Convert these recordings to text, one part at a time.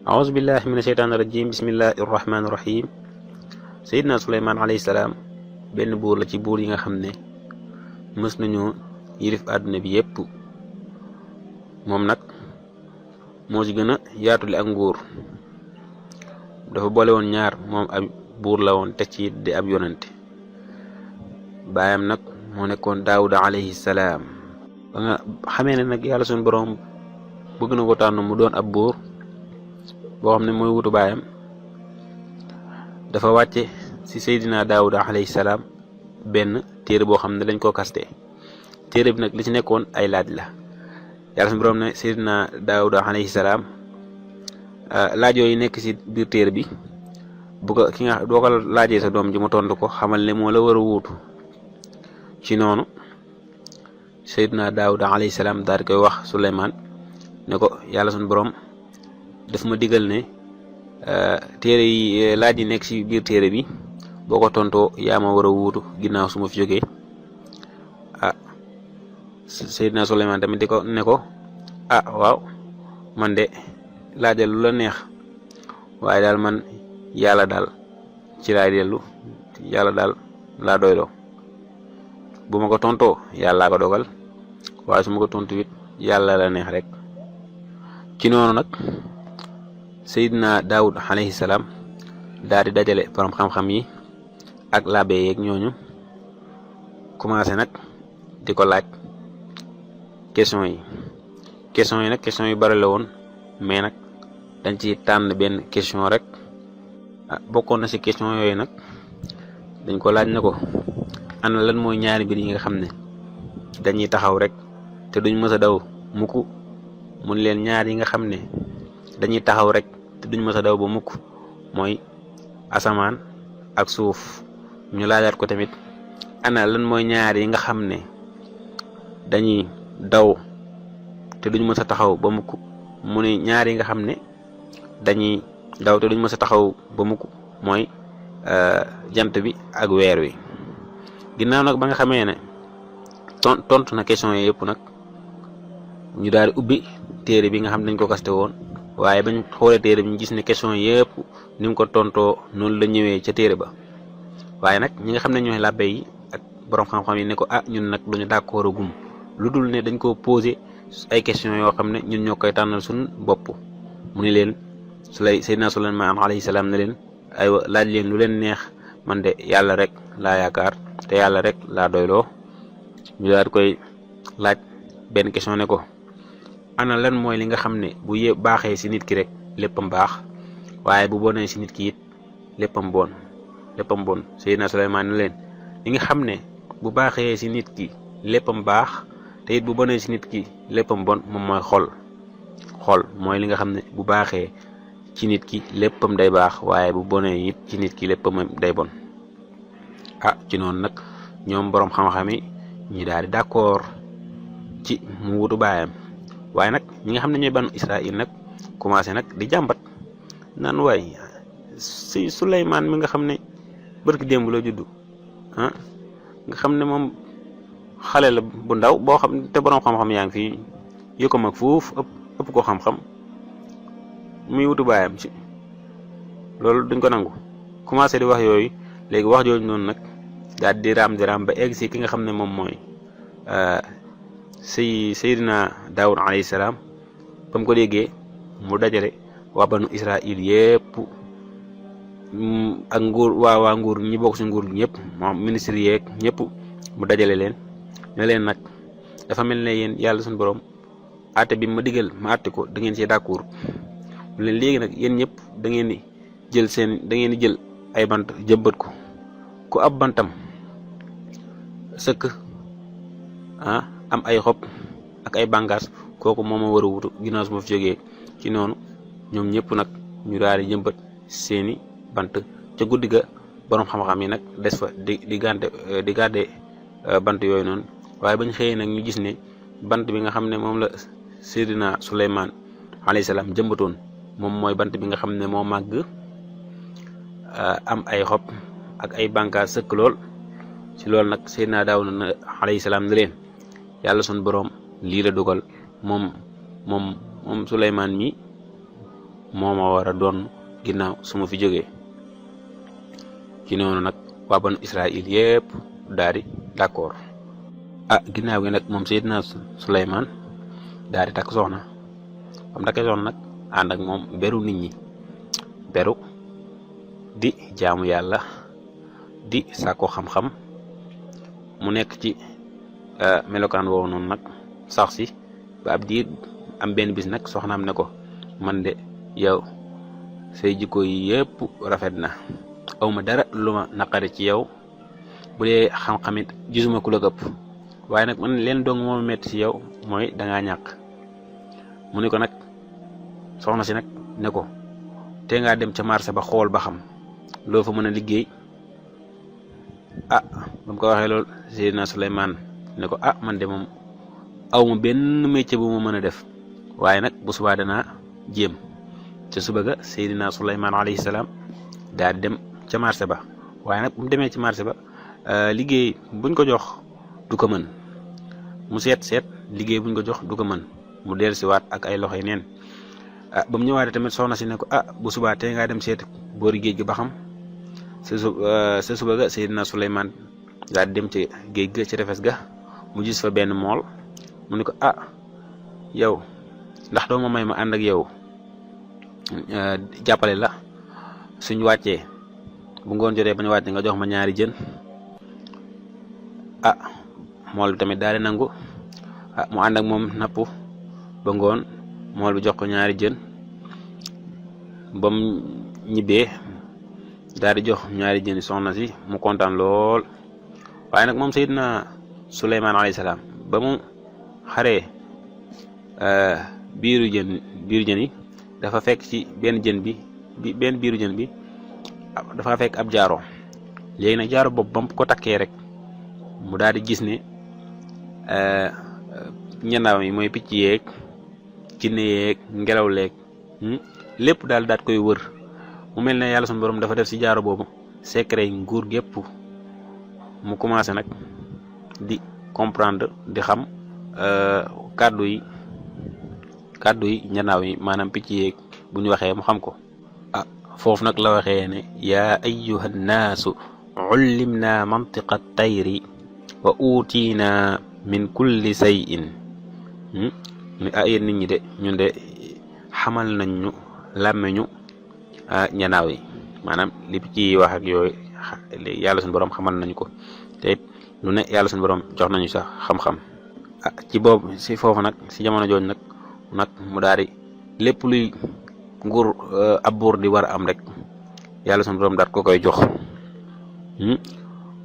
أعوذ بالله من الشيطان الرجيم بسم الله الرحمن الرحيم Seydina Suleymaan alayhi salaam benn buur la ci buur yi nga xam ne mës nañu yilif àdduna bi yépp moom nag moo ci gën a yaatule ak nguur dafa boole woon ñaar moom ab buur la woon teg ci di ab yonante baayam nag moo nekkoon Daawuda alayhi salaam ba nga xamee ne nag yàlla suñu boroom bëgg na ko tànn mu doon ab buur boo xam ne mooy wutu baayam dafa wàcce ci Seydina Daawuda alayhi salaam benn téere boo xam ne dañ koo kaste téere bi nag li ci nekkoon ay laaj la yàlla suñu boroom ne Seydina Daawuda alayhi salaam laaj yooyu nekk ci biir téere bi bu ko ki nga doo ko laajee sa doom ji mu tontu ko xamal ne moo la war a wuutu ci noonu Seydina Daawuda alayhi salaam daal di koy wax Suleymaan ne ko yàlla suñu boroom daf ma digal ne téere yi laaj yi nekk ci biir téere bi boo ko tontoo yaa ma war a wuutu ginnaaw su ma fi jógee Seydina Suleymaan tamit di ko ne ko waaw man de laajal lu la neex waaye daal man yàlla daal ci laay dellu yàlla daal laa doyloo bu ma ko tontoo yàllaa ko dogal waaye su ma ko tontu it yàlla la neex rek ci noonu nag Seydina Daawud alayhi salaam daal di dajale borom xam-xam yi ak laabe yeeg ñooñu commencé nag di ko laaj question yi nag question yu bari la woon mais nag dañ ci tànn benn question rek bokkoon na ci question yooyu nag dañ ko laaj na ko ana lan mooy ñaari mbir yi nga xam ne dañuy taxaw rek te duñ mës a daw mukk mun leen ñaar yi nga xam ne dañuy taxaw rek te duñ mës a daw ba mukk mooy asamaan ak suuf ñu laajaat ko tamit ana lan mooy ñaar yi nga xam ne dañuy daw te duñ mës a taxaw ba mukk mu ne ñaar yi nga xam ne dañuy daw te duñ mës a taxaw ba mukk mooy jant bi ak weer wi ginnaaw nag ba nga xamee ne tontu na question yi yëpp nag ñu daal di ubbi téere bi nga xam ne dañ ko kaste woon waaye bañ xoolee téere bi ñu gis ne question yëpp ni mu ko tontoo noonu la ñëwee ca téere ba waaye nag ñi nga xam ne ñooy làbbe yi ak borom xam-xam yi ne ko ñun nag duñu d'accord gum lu dul ne dañ koo posé ay question yoo xam ne ñun ñoo koy tànnal suñu bopp mu ni leen Seydina Suleymaan alayhi salaam ne leen aywa laaj leen lu leen neex man de yàlla rek laa yaakaar te yàlla rek laa doyloo ñu daal di koy laaj benn question ne ko ana lan mooy li nga xam ne bu baaxee ci nit ki rek léppam baax waaye bu bonee ci nit ki it léppam bon Seydina Suleymaan ne leen li nga xam ne bu baaxee ci nit ki léppam baax te it bu bonee ci nit ki léppam bon moom mooy xol mooy li nga xam ne bu baaxee ci nit ki léppam day baax waaye bu bonee it ci nit ki léppam day bon ci noonu nag ñoom boroom xam-xam yi ñi daal di d'accord ci mu wutu baayam waaye nag ñi nga xam ne ñooy banu Israël nag commencé nag di jàmbat naan waay si Suleymaan mi nga xam ne barki démb la juddu nga xam ne moom xale la bu ndaw boo xam te boroom xam-xam yaa ngi fii yu ko mag fuuf ëpp ko xam-xam muy wutu baayam ci loolu duñ ko nangu commencé di wax yooyu léegi wax jooju noonu nag daal di raam ba egg si ki nga xam ne moom mooy Seydina Daawud alayhi salaam ba mu ko déggee mu dajale waa banu Israël yépp ak waa nguur ñi bokk ci nguur gi ñëpp moom ministre yeeg ñëpp mu dajale leen ne leen nag dafa mel ne yéen yàlla suñu borom àtte bi ma digal ma àtte ko da ngeen ci d'accord mu leen léegi nag yéen ñëpp da ngeen di jël ay bant jëmbat ko ku ab bantam sëkk am ay xob ak ay bàngaas kooku moom ma war a wutu ginnaaw su ma fi jógee ci noonu ñoom ñëpp nag ñu daal di jëmbat seeni bant ca guddi ga borom xam-xam yi nag des fa di gàdde bant yooyu noonu waaye bañ xëyee nag ñu gis ne bant bi nga xam ne moom la Seydina Suleymaan alayhi salaam jëmbatoon moom mooy bant bi nga xam ne moo màgg am ay xob ak ay bànkaas sëkk lool ci loolu nag Seydina Daawuda alayhi salaam ne leen yàlla sun boroom lii la dogal moom Suleymaan mi moo ma war a doon ginnaaw su ma fi jógee. ci noonu nag waa banu Israël yépp daal di d'accord. ginnaaw gi nag moom Seydina Suleymaan daal di takk soxna bam takkee soxna nag ànd ak moom beru nit ñi beru di jaamu yàlla di sàkko xam-xam mu nekk ci melokaan woowu noonu nag sax si ba ab diir am benn bis nag soxnaam ne ko man de yow say jikko yi yépp rafet na awma dara lu ma naqari ci yow bu dee xam-xamit gisuma ku la ëpp waaye nag man leen dong moo metti ci yow mooy dangaa ñàkk. mu ne ko nag soxna si nag ne ko te ngaa dem ca marché ba xool ba xam loo fa mën a liggéey. ba mu ko waxee loolu Seydina Suleymaan ne ko man de moom awma benn métier bu ma mën a def waaye nag bu subaa danaa jéem. ca suba ga Seydina Suleymaan alayhi salaam daal di dem ca marché ba waaye nag bu mu demee ci marché ba liggéey buñ ko jox du ko mën mu seet liggéey buñ ko jox du ko mën mu dellusiwaat ak ay loxoy neen. ba mu ñëwaatee tamit soxna si ne ko bu subaa tey ngaa dem seet boori géej gi ba xam. sa suba ga Seydina Suleymaan daal di dem ci géej ga ci tefes ga mu gis fa benn mool mu ne ko yow ndax doo ma may ma ànd ak yow jàppale la suñ wàccee bu ngoon jotee ba ñu wàccee nga jox ma ñaari jën. mool bi tamit daal di nangu mu ànd ak moom napp ba ngoon mool bi jox ko ñaari jën ba mu ñibbee daal di jox ñaari jën soxna si mu kontaan lool. waaye nag moom Seydina Suleymaan alayhi salaam ba mu xaree biiru jën yi dafa fekk ci benn biiru jën bi dafa fekk ab jaaro. léegi nag jaaro boobu ba mu ko takkee rek mu daal di gis ne ñanaaw yi mooy picc yeeg jinne yeeg ngelaw leeg lépp daal koy wër. mu mel ne yàlla sunu borom dafa def ci jaaro boobu secret nguur gépp. mu commencé nag di comprendre di xam kàddu yi ñanaaw yi maanaam picc yeeg bu ñu waxee mu xam ko. foofu nag la waxee ne yaa ayyuha nnaasu ullimna mantiqa tayri wa utiina min kulli shay'in. yéen nit ñi de ñun de xamal nañ ñu làmmeñu ñanaaw yi maanaam li picc yi wax ak yooyu yàlla suñu borom xamal nañu ko te it lu ne yàlla suñu borom jox nañu sax xam-xam. ci boobu si foofu nag si jamono jooju nag mu daal di lépp luy nguur ab buur di war a am rek yàlla suñu borom daal ko koy jox.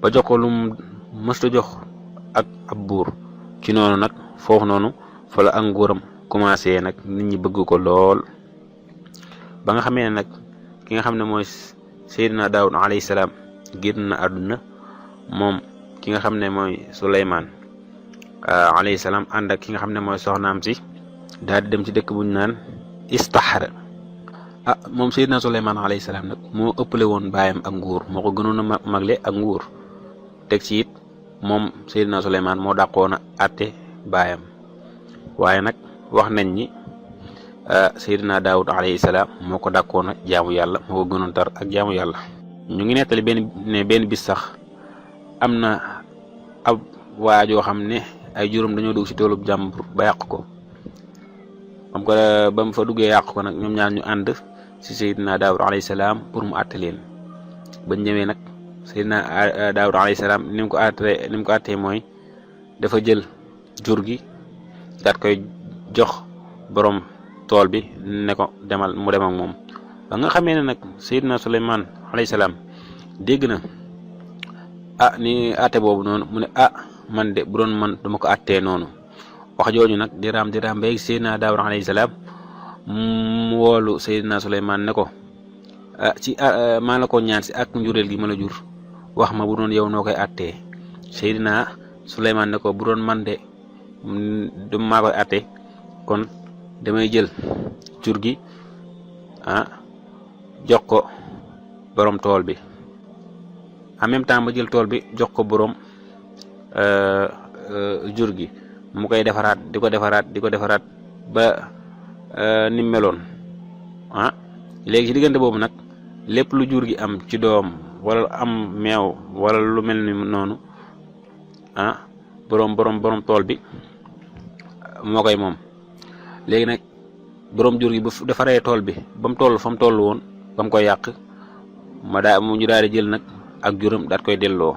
ba jox ko lu mu mësta jox ak ab buur. ci noonu nag foofu noonu fa la ak nguuram commencé nag nit ñi bëgg ko lool. ba nga xamee ne nag ki nga xam ne mooy Seydina Daawud alayhi salaam génn na àdduna moom ki nga xam ne mooy Suleymaan alayhi salaam ànd ak ki nga xam ne mooy soxnaam si daal di dem ci dëkk bu ñu naan Istaxra. moom Seydina Suleymaan alayhi salaam nag moo ëppale woon baayam ak nguur moo ko gënoon a magle ak nguur teg ci it moom Seydina Suleymaan moo dàqoon a àtte baayam. waaye nag wax nañ ni Seydina Daawud alayhi salaam moo ko dàqoon a jaamu yàlla moo ko gënoon tar ak jaamu yàlla. ñu ngi nettali benn bis sax am na ab waajoo xam ne ay juróom dañoo dugg ci toolub jàmbur ba yàq ko. ba mu fa duggee yàq ko nag ñoom ñaar ñu ànd ci Seydina Daawud alayhi salaam pour mu àtte leen. bañ ñëwee nag Seydina Daawud alayhi salaam ni mu ko àttee mooy dafa jël jur gi daat koy jox borom tool bi ne ko demal mu dem ak moom. ba nga xamee ne nag Seydina Suleymaan alayhi salaam dégg na ni àtte boobu noonu mu ne man de bu doon man duma ko àttee noonu. wax jooju nag di raam ba yegg Seydina Daawud alayhi salaam mu woolu Seydina Suleymaan ne ko maa la ko ñaan si ak njureel gi ma la jur wax ma bu doon yow noo koy àttee. Seydina Suleymaan ne ko bu doon man de du maa koy àttee kon damay jël jur gi jox ko borom tool bi en même temps ma jël tool bi jox ko borom jur gi mu koy defaraat di ko defaraat ba ni meloon léegi ci diggante boobu nag lépp lu jur gi am ci doom wala am meew wala lu mel ni noonu borom tool bi moo koy moom. léegi nag borom jur gi bu defaree tool bi ba mu toll fa mu toll woon ba mu koy yàq mu ñu daal di jël nag ak juram daat koy delloo.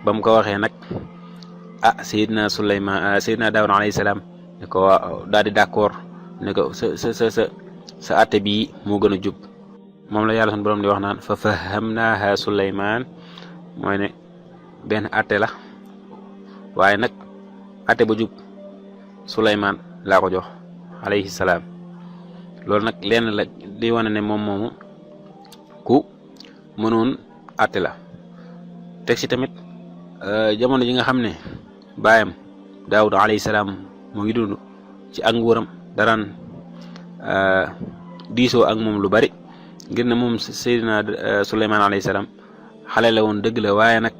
ba mu ko waxee nag Seydina Daawuda alayhi salaam ne ko daal di d'accord ne ko sa àtte bii moo gën a jub. moom la yàlla sunu borom di wax naan fa fahamnaaha Suleymaan mooy ne benn àtte la waaye nag àtte ba jub Suleymaan laa ko jox alayhi salaam. loolu nag lenn la di wane ne moom moomu ku mënoon àtte la. teg ci tamit jamono ji nga xam ne baayam Daawuda alayhi salaam mu ngi dund ci ak nguuram daraan diisoo ak moom lu bari ngir ne moom Seydina Suleymaan alayhi salaam xale la woon dëgg la waaye nag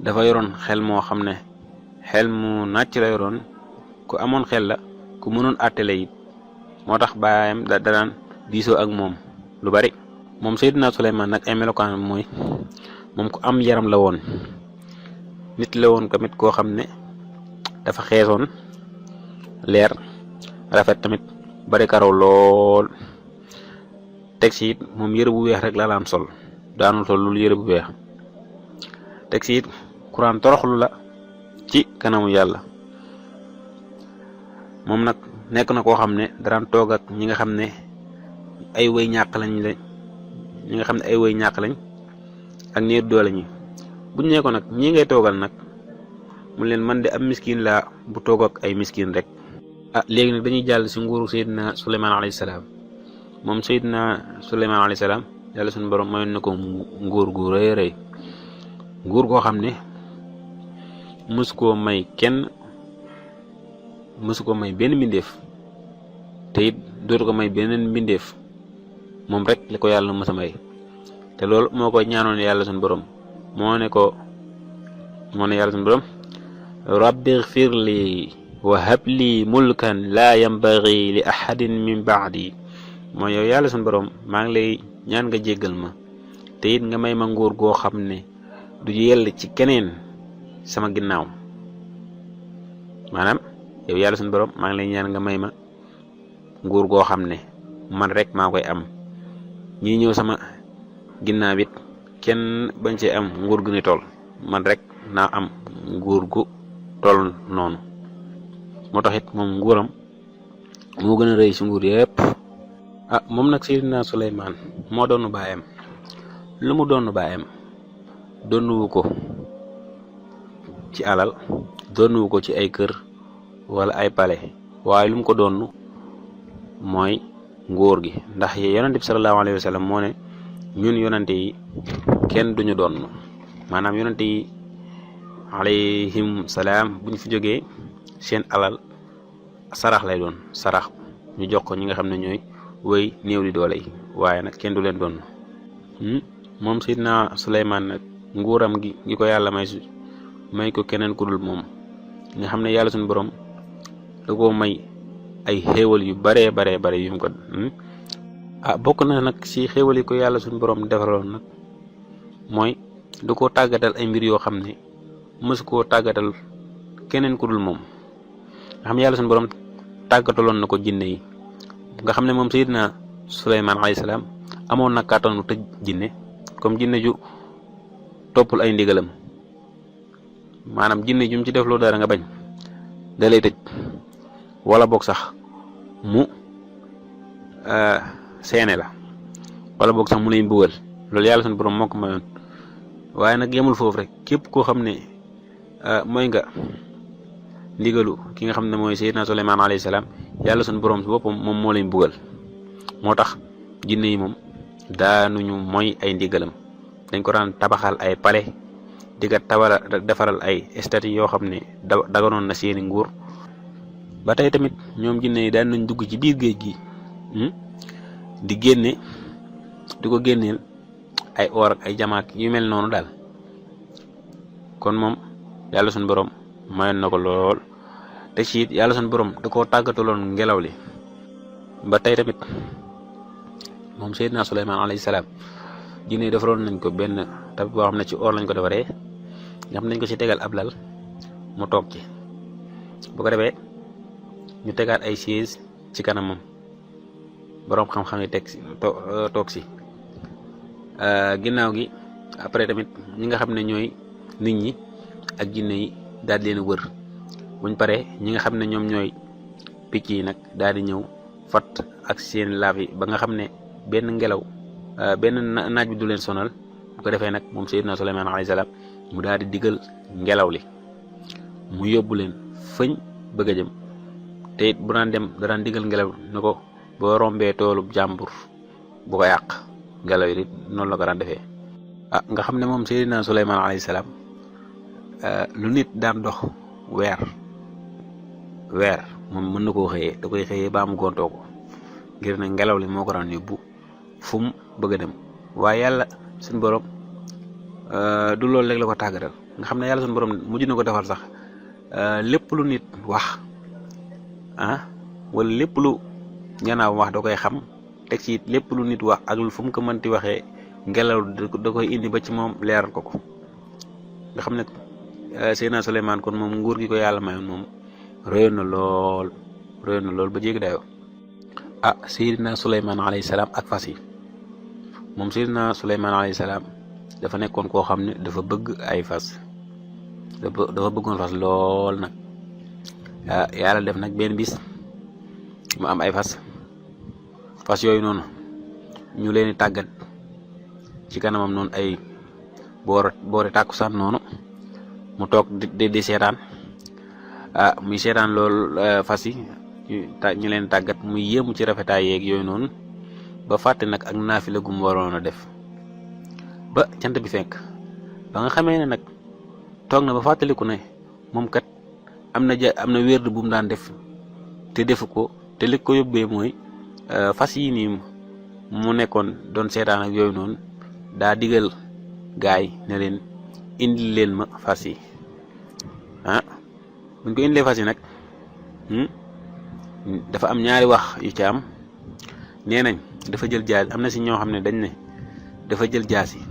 dafa yoroon xel moo xam ne xel mu nàcc la yoroon ku amoon xel la ku mënoon àtte la it moo tax baayam daraan diisoo ak moom lu bari. moom Seydina Suleymaan nag ay melokaan mooy moom ku am yaram la woon nit la woon tamit koo xam ne dafa xeesoon leer rafet tamit bari karaw lool. teg ci it moom yëre bu weex rek la daan sol daanul sol lu yëre bu weex. teg ci it Quraan toroxlu la ci kanamu yàlla. moom nag nekk na koo xam ne daraan toog ak ñi nga xam ne ay way ñàkk lañ ak néew doole ñi buñ ne ko nag ñii ngay toogal nag mu leen man de am miskin laa bu toog ak ay miskin rek. léegi nag dañuy jàll ci nguuru Seydina Suleymaan alayhi salaam. moom Seydina Suleymaan alayhi salaam yàlla suñu borom mayoon na ko nguur gu rëy rëy nguur goo xam ne mësu koo may benn mbindeef te it dootu ko may beneen mbindeef moom rek li ko yàlla mës a may. te loolu moo ko ñaanoon yàlla suñu borom moo ne yàlla suñu borom rabbi ighfir li wa hab li mulkan laa yanbaghi li ahadin min ba'di. mooy yow yàlla suñu borom maa ngi lay ñaan nga jéggal ma te it nga may ma nguur goo xam ne du yell ci keneen sama ginnaaw. maanaam yow yàlla suñu borom maa ngi lay ñaan nga may ma nguur goo xam ne man rek maa koy am ñi ñëw sama ginnaaw it kenn bañ cee am nguur gu ni toll man rek naa am nguur gu toll noonu. moo tax it moom nguuram moo gën a rëy ci nguur yépp. moom nag Seydina Suleymaan moo doonu baayam. lu mu doonu baayam doonuwu ko ci alal doonuwu ko ci ay kër wala ay pale waaye lu mu ko doonu mooy nguur gi. ndax yonent bi sallallahu alayhi wa sallam moo ne ñun yonante yi kenn duñu doon maanaam yonante yi alayhim salaam bu ñu fi jógee seen alal sarax lay doon sarax ñu jox ko ñi nga xam ne ñooy way néew di doole yi waaye nag kenn du leen doon. moom Seydina Suleymaan nag nguuram gi ko yàlla may ko keneen ku dul moom nga xam ne yàlla suñu borom da koo may ay xéewal yu bare yu mu ko bokk na nag ci xéewal yi ko yàlla suñu borom defaroon nag mooy da koo tàggatal ay mbir yoo xam ne mësu koo tàggatal keneen ku dul moom nga xam ne yàlla suñu borom tàggataloon na ko jinne yi nga xam ne moom Seydina Suleymaan alayhi salaam amoon na kàttanu tëj jinne comme jinne ju toppul ay ndigalam maanaam jinne ju mu ci def loo dara nga bañ da lay tëj wala boog sax mu seene la wala boog sax mu lay mbugal loolu yàlla suñu borom moo ko mayoon. waaye nag yemul foofu rek képp koo xam ne mooy nga ndigalu ki nga xam ne mooy Seydina Suleymaan alayhi salaam yàlla suñu borom si boppam moom moo lay mbugal. moo tax jinne yi moom daanuñu mooy ay ndigalam dañ ko daan tabaxal ay palais di ko defaral ay statues yoo xam ne daganoon na seeni nguur. ba tey tamit ñoom jinne yi daan nañ dugg ci biir géej gi di ko génneel ay or ak ay jamaak yu mel noonu daal. kon moom yàlla suñu borom mayoon na ko lool te ci it yàlla suñu borom da koo tàggataloon ngelaw li. ba tey tamit moom Seydina Suleymaan alayhi salaam jinne defaroon nañ ko benn tab boo xam ne ci or lañ ko defaree nga xam nañ ko ci tegal ab lal mu toog ci bu ko defee ñu tegaat ay chaise ci kanamam boroom xam-xam yi teg si toog si ginnaaw gi après tamit ñi nga xam ne ñooy nit ñi ak jinne yi daal di leen wër buñ paree ñi nga xam ne ñoom ñooy picc yi nag daal di ñëw fat ak seen laaf yi ba nga xam ne benn ngelaw benn naaj bi du leen sonal bu ko defee nag moom Seydina Suleymaan alayhi salaam mu daal di digal ngelaw li mu yóbbu leen fëñ bëgg a jëm te it bu daan dem da daan digal ngelaw ne ko boo rombee toolub jàmbur bu ko yàq ngelaw yi it noonu la ko daan defee nga xam ne moom Seydina Suleymaan alayhi salaam lu nit daan dox weer moom mën na koo xëyee da koy xëyee baa mu gontoo ko ngir ne ngelaw li moo ko daan yóbbu fu mu bëgg a dem waaye yàlla suñu borom du loolu rek la ko tàggatal nga xam ne yàlla suñu borom mujj na ko defal sax lépp lu nit wax wala lépp lu ñanaaw wax da koy xam teg ci lépp lu nit wax ak fu mu ko mënti waxee ngelaw da koy indi ba ci moom leeral ko nga xam ne Seydina Suleymaan kon moom nguur gi ko yàlla mayoon moom réyoon na lool ba jéggi dayoo Seydina Suleymaan alayhi salaam ak fas yi moom Seydina Suleymaan alayhi salaam dafa nekkoon koo xam ne dafa bëgg ay fas dafa bëggoon fas lool nag yàlla def nag benn bis mu am ay fas yooyu noonu ñu leen di tàggat ci kanamam noonu ay boori tàkkusaan noonu mu toog di seetaan muy seetaan lool fas yi ñu leen tàggat muy yéemu ci rafetaay yeeg yooyu noonu ba fàtte nag ak naafila gu mu waroon a def ba jant bi fenk ba nga xamee ne nag toog na ba fàttaliku ne moom kat am na wérd bu mu daan def te defu ko te li ko yóbbee mooy fas yi nii mu nekkoon doon seetaan ak yooyu noonu daa digal gaay ne leen indil leen ma fas yi buñ ko indilee fas yi nag dafa am ñaari wax yu ci am nee nañ dafa jël jaas am na si ñoo xam ne dañ ne dafa jël jaas yi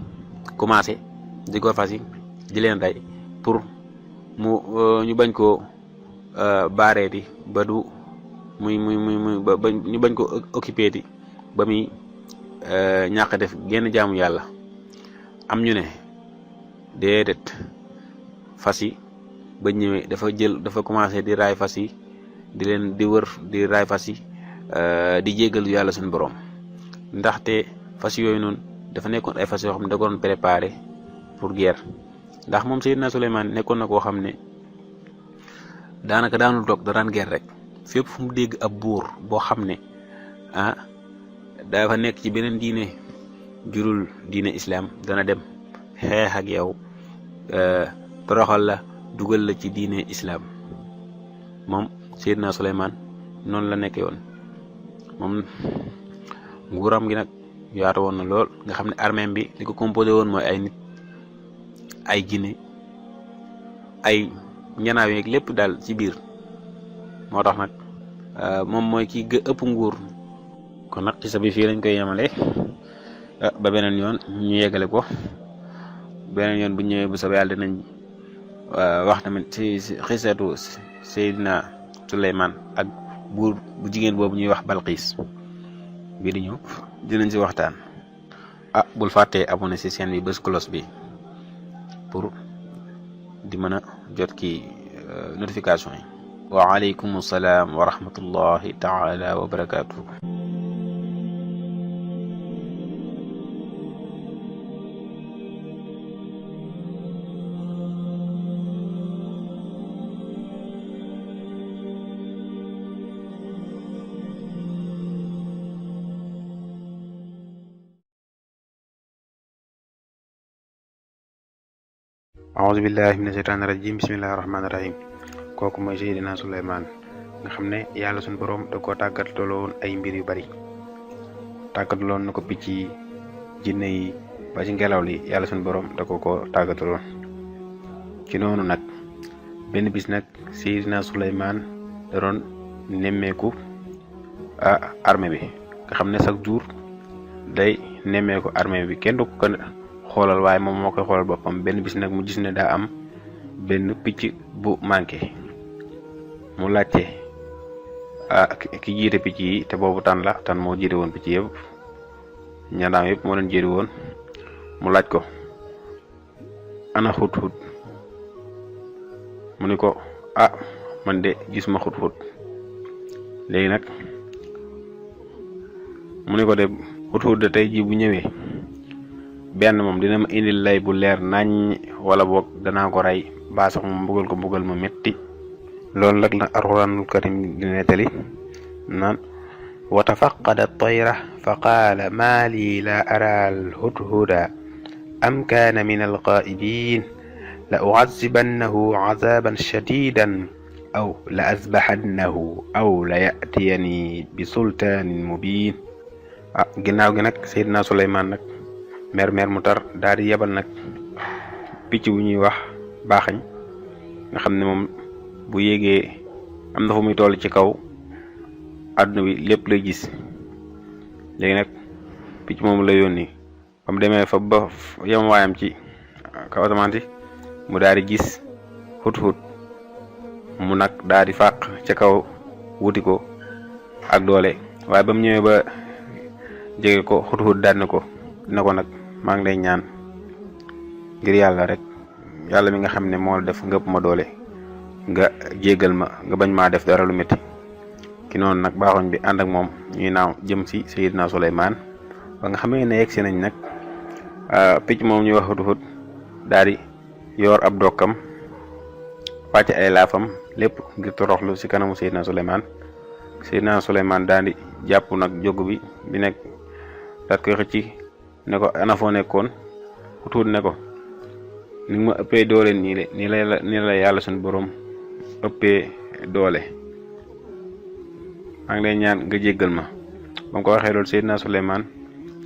commencé di ko fas yi di leen rey pour ñu bañ koo baareeti ba du muy ba ñu bañ ko occupé ti ba muy ñàkk def genn jaamu yàlla am ñu ne déedéet fas yi ba ñëwee dafa commencé di raay fas yi di leen di wër di raay fas yi di jéggal yàlla suñu borom ndaxte fas yooyu noonu dafa nekkoon ay fas yoo xam ne da ko doon préparé pour guerre ndax moom Seydina Suleymaan nekkoon na koo xam ne daanaka daanul toog da daan guerre rek fépp fu mu dégg ab buur boo xam ne dafa nekk ci beneen diine jurul diine islam dana dem xeex ak yow toroxal la dugal la ci diine islam moom Seydina Suleymaan noonu la nekkee woon moom nguuram gi nag yaatu woon na lool nga xam ne armée bi li ko composé woon mooy ay nit ay jinne ay ñanaaw yeeg lépp daal ci biir moo tax nag moom mooy ki ëpp nguur kon nag xisa bi fii lañ koy yemale ba beneen yoon ñu yeggale ko beneen yoon bu ñëwee bu soobee yàlla dinañ wax tamit ci xisatu Seydina Suleymaan ak buur bu jigéen boobu ñuy wax Balqiis bii di ñëw dinañ ci waxtaan bul fàttee abonné ci chaîne bi bës cloche bi pour di mën a jot ki notification yi wa aleykum salaam wa rahmatullahi taala wa barakatuh aouzu billahi mina shaytaani rajim bismillahi rahmaani rahim kooku mooy Seydina Suleymaan nga xam ne yàlla suñu borom da koo tàggataloon ay mbir yu bari tàggataloon na ko picc yi jinne yi ba ci ngelaw li yàlla suñu borom da ko tàggataloon ci noonu nag benn bis nag Seydina Suleymaan da doon nemmeeku armée bi nga xam ne chaque jour day nemmeeku armée bi kenn du ko xoolal waaye moom moo koy xoolal boppam. benn bis nag mu gis ne daa am benn picc bu manqué mu laajte ki jiite picc yi te boobu tan la tan moo jiite woon picc yëpp ñandaam yëpp moo leen jiite woon mu laaj ko ana xut-xut mu ni ko man de gis ma xut-xut. léegi nag mu ni ko de xut-xut de tey ji bu ñëwee benn moom dina ma indil lay bu leer nañ wala boog danaa ko rey baa sax mu mbugal ma metti. loolu nag la alxuraanul karim di nettali naan wa tafaqada tayra fa qaala maa lii laa ara alhudhuda am kaana min alqaa'ibin la u'azzibannahu 'azaaban shadiidan aw la azbahannahu aw la ya'tiyani bi sultaanin mubiin. ginnaaw gi nag Seydina Suleymaan nag mer mu tar daal di yebal nag picc bu ñuy wax baaxañ nga xam ne moom bu yéegee am na fu muy toll ci kaw àdduna bi lépp lay gis. léegi nag picc moom la yónni ba mu demee fa ba yem waayam ci kaw asamaan si mu daal di gis xut-xut mu nag daal di fàq ca kaw wuti ko ak doole waaye ba mu ñëwee ba jege ko xut-xut daal ne ko nag maa ngi lay ñaan ngir yàlla rek yàlla mi nga xam ne moo la def ngëpp ma doole nga jéggal ma nga bañ maa def dara lu métti. ki noonu nag baaxoñ bi ànd ak moom ñuy naaw jëm si Seydina Suleymaan ba nga xamee ne yegg si nañ nag picc moom ñuy wax xut-xut daal di yor ab dokkam wàcc ay laafam lépp ngir toroxlu si kanamu Seydina Suleymaan daal di jàpp nag jóg bi nekk daat koy xëcc ne ko ana foo nekkoon. xut-xut ne ko ni ma ëppee doole nii de nii la yàlla suñu borom ëppee doole maa ngi lay ñaan nga jéggal ma. ba mu ko waxee loolu Seydina Suleymaan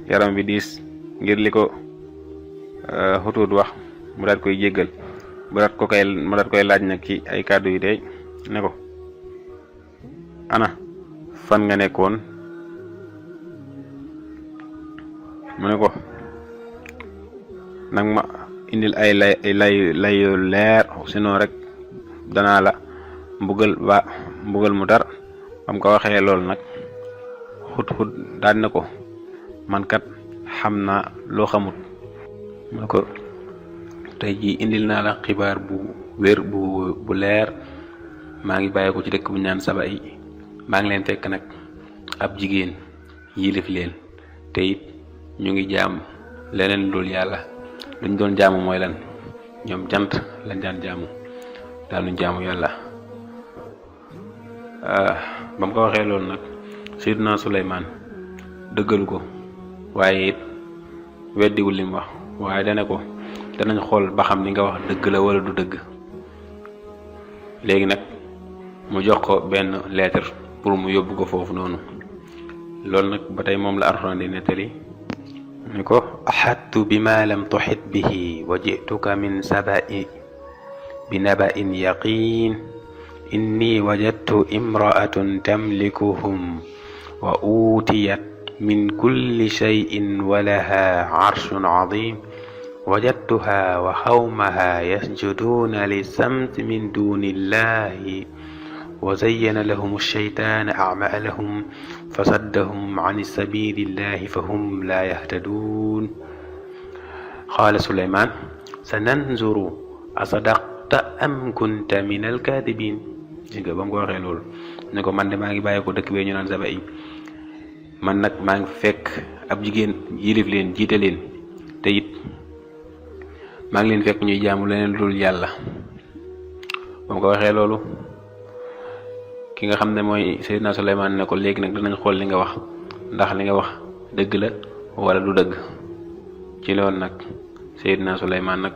yaram bi diis ngir li ko xut-xut wax mu daat koy jéggal mu daat koy laaj nag ci ay kàddu yi tey ne ko ana fan nga nekkoon. mu ne ko nag ma indil ay lay leer sinon rek danaa la mbugal mu tar. bam ko waxee loolu nag xut-xut daal na ko man kat xam naa loo xamut. mu ne ko tey jii indil naa la xibaar bu wér bu leer maa ngi bàyyi ko ci dëkk bu ñaan Saba yi maa ngi leen fekk nag ab jigéen yilif leen te it ñu ngi jaam leneen loolu yàlla luñ doon jaamu mooy lan ñoom jant lañ daan jaamu daal luñ jaamu yàlla. ba mu ko waxee loolu nag Seydina Suleymaan dëggalu ko waaye it weddiwul li mu wax waaye dane ko danañ xool ba xam li nga wax dëgg la wala du dëgg. léegi nag mu jox ko benn lettre pour mu yóbbu ko foofu noonu. loolu nag ba tey moom la Alxuraan di nettali ni ko axattu bima lam tuxit bihi wa jituka min saba'i bi naba'in yaqin inni wajadtu imra'atun tamlikuhum wa utiyat min kulli shay'in wa laha arshun azim wajadtuha wa qawmaha yasjuduna lisamti min dunillahi wa zayyana lahum ash-shaytanu a'malahum fasaddahum 'an sabilillahi fahum la yahtadun. qala Suleyman sananzuru asadaqta am kunta min al-kadibin. ba mu ko waxee loolu ne ko man de maa ngi bàyyi ko dëkk bee ñu naan Saba yi man nag maa ngi fekk ab jigéen yilif leen jiite leen te it maa ngi leen fekk ñuy jaamu leneen dul yàlla. ba mu ko waxee loolu ki nga xam ne mooy Seydina Suleymaan ne ko léegi nag danañ xool li nga wax ndax li nga wax dëgg la wala du dëgg. ci loolu nag Seydina Suleymaan nag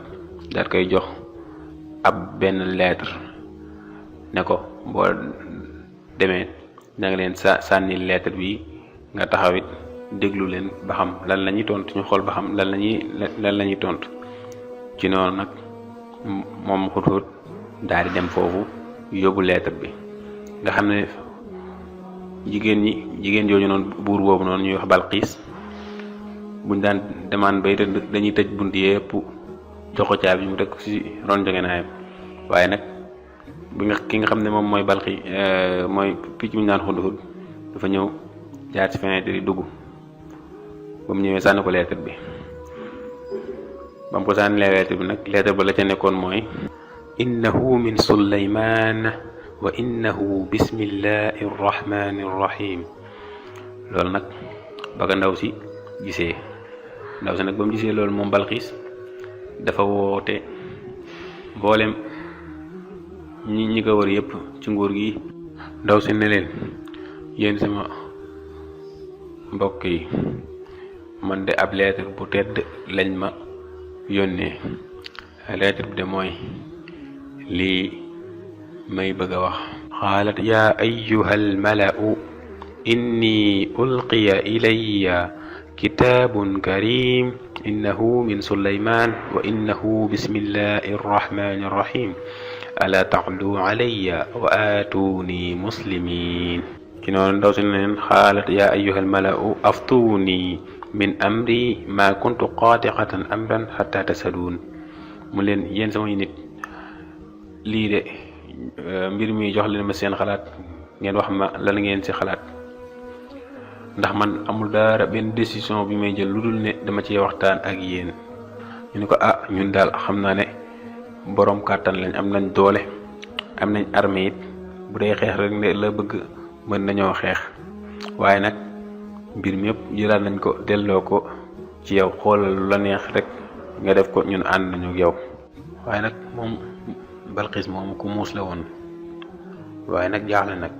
daal koy jox ab benn lettre ne ko boo demee da nga leen sànni lettre bi nga taxawit déglu leen ba xam lan la ñuy tontu ñu xool ba xam lan la ñuy tontu. ci noonu nag moom xut-xut daal di dem foofu yóbbu lettre bi nga xam ne jigéen jooju noonu buur boobu noonu ñuy wax Balqiis buñ daan demaan bay tëdd dañuy tëj bunt yépp jox ko caabi mu teg ci ron jogenaayam. waaye nag ki nga xam ne moom mooy Balqi mooy picc mi ñu naan Hudhud dafa ñëw jaar ci fenêtre yi dugg. ba mu ñëwee sànni ko lettre bi ba mu ko sànni lettre bi nag lettre ba la ca nekkoon mooy innahu min Sulaymaan wa innahu bismillahi rrahmani rrahim. loolu nag ba ko ndaw si gisee ba mu gisee loolu moom Balqiis dafa woote mboolem ñi ko wër yëpp ci nguur gi. ndaw si ne leen yéen sama mbokk yi man de ab lettre bu tedd lañ ma yónnee. lettre bi de mooy lii may bëgg a wax. qaalat yaa ayyuhal mala'u inni ulqiya ilayya kitaabun karim innahu min Sulaymaan wa innahu bismillahi rrahmani rrahim alaa ta'lu alayya wa aatuni muslimin. ki noonu ndaw si ne leen qaalat yaa ayyuhal mala'u aftuuni min amri ma kuntu qaati'atan amran hatta tasadun. mu leen yéen samay nit lii de mbir mi jox leen ma seen xalaat ngeen wax ma lan ngeen ci xalaat ndax man amul dara benn décision bi may jël lu dul ne dama ci waxtaan ak yéen. ñu ne ko ñun daal xam naa ne boroom kàttan lañ, am nañ doole, am nañ armée it bu dee xeex rek ne la bëgg mën nañoo xeex, waaye nag mbir mi yëpp jëlaat nañ ko delloo ko ci yow, xoolal lu la neex rek nga def ko, ñun ànd nañu ak yow. waaye nag moom Balqiis moom ku muus la woon, waaye nag jaaxle nag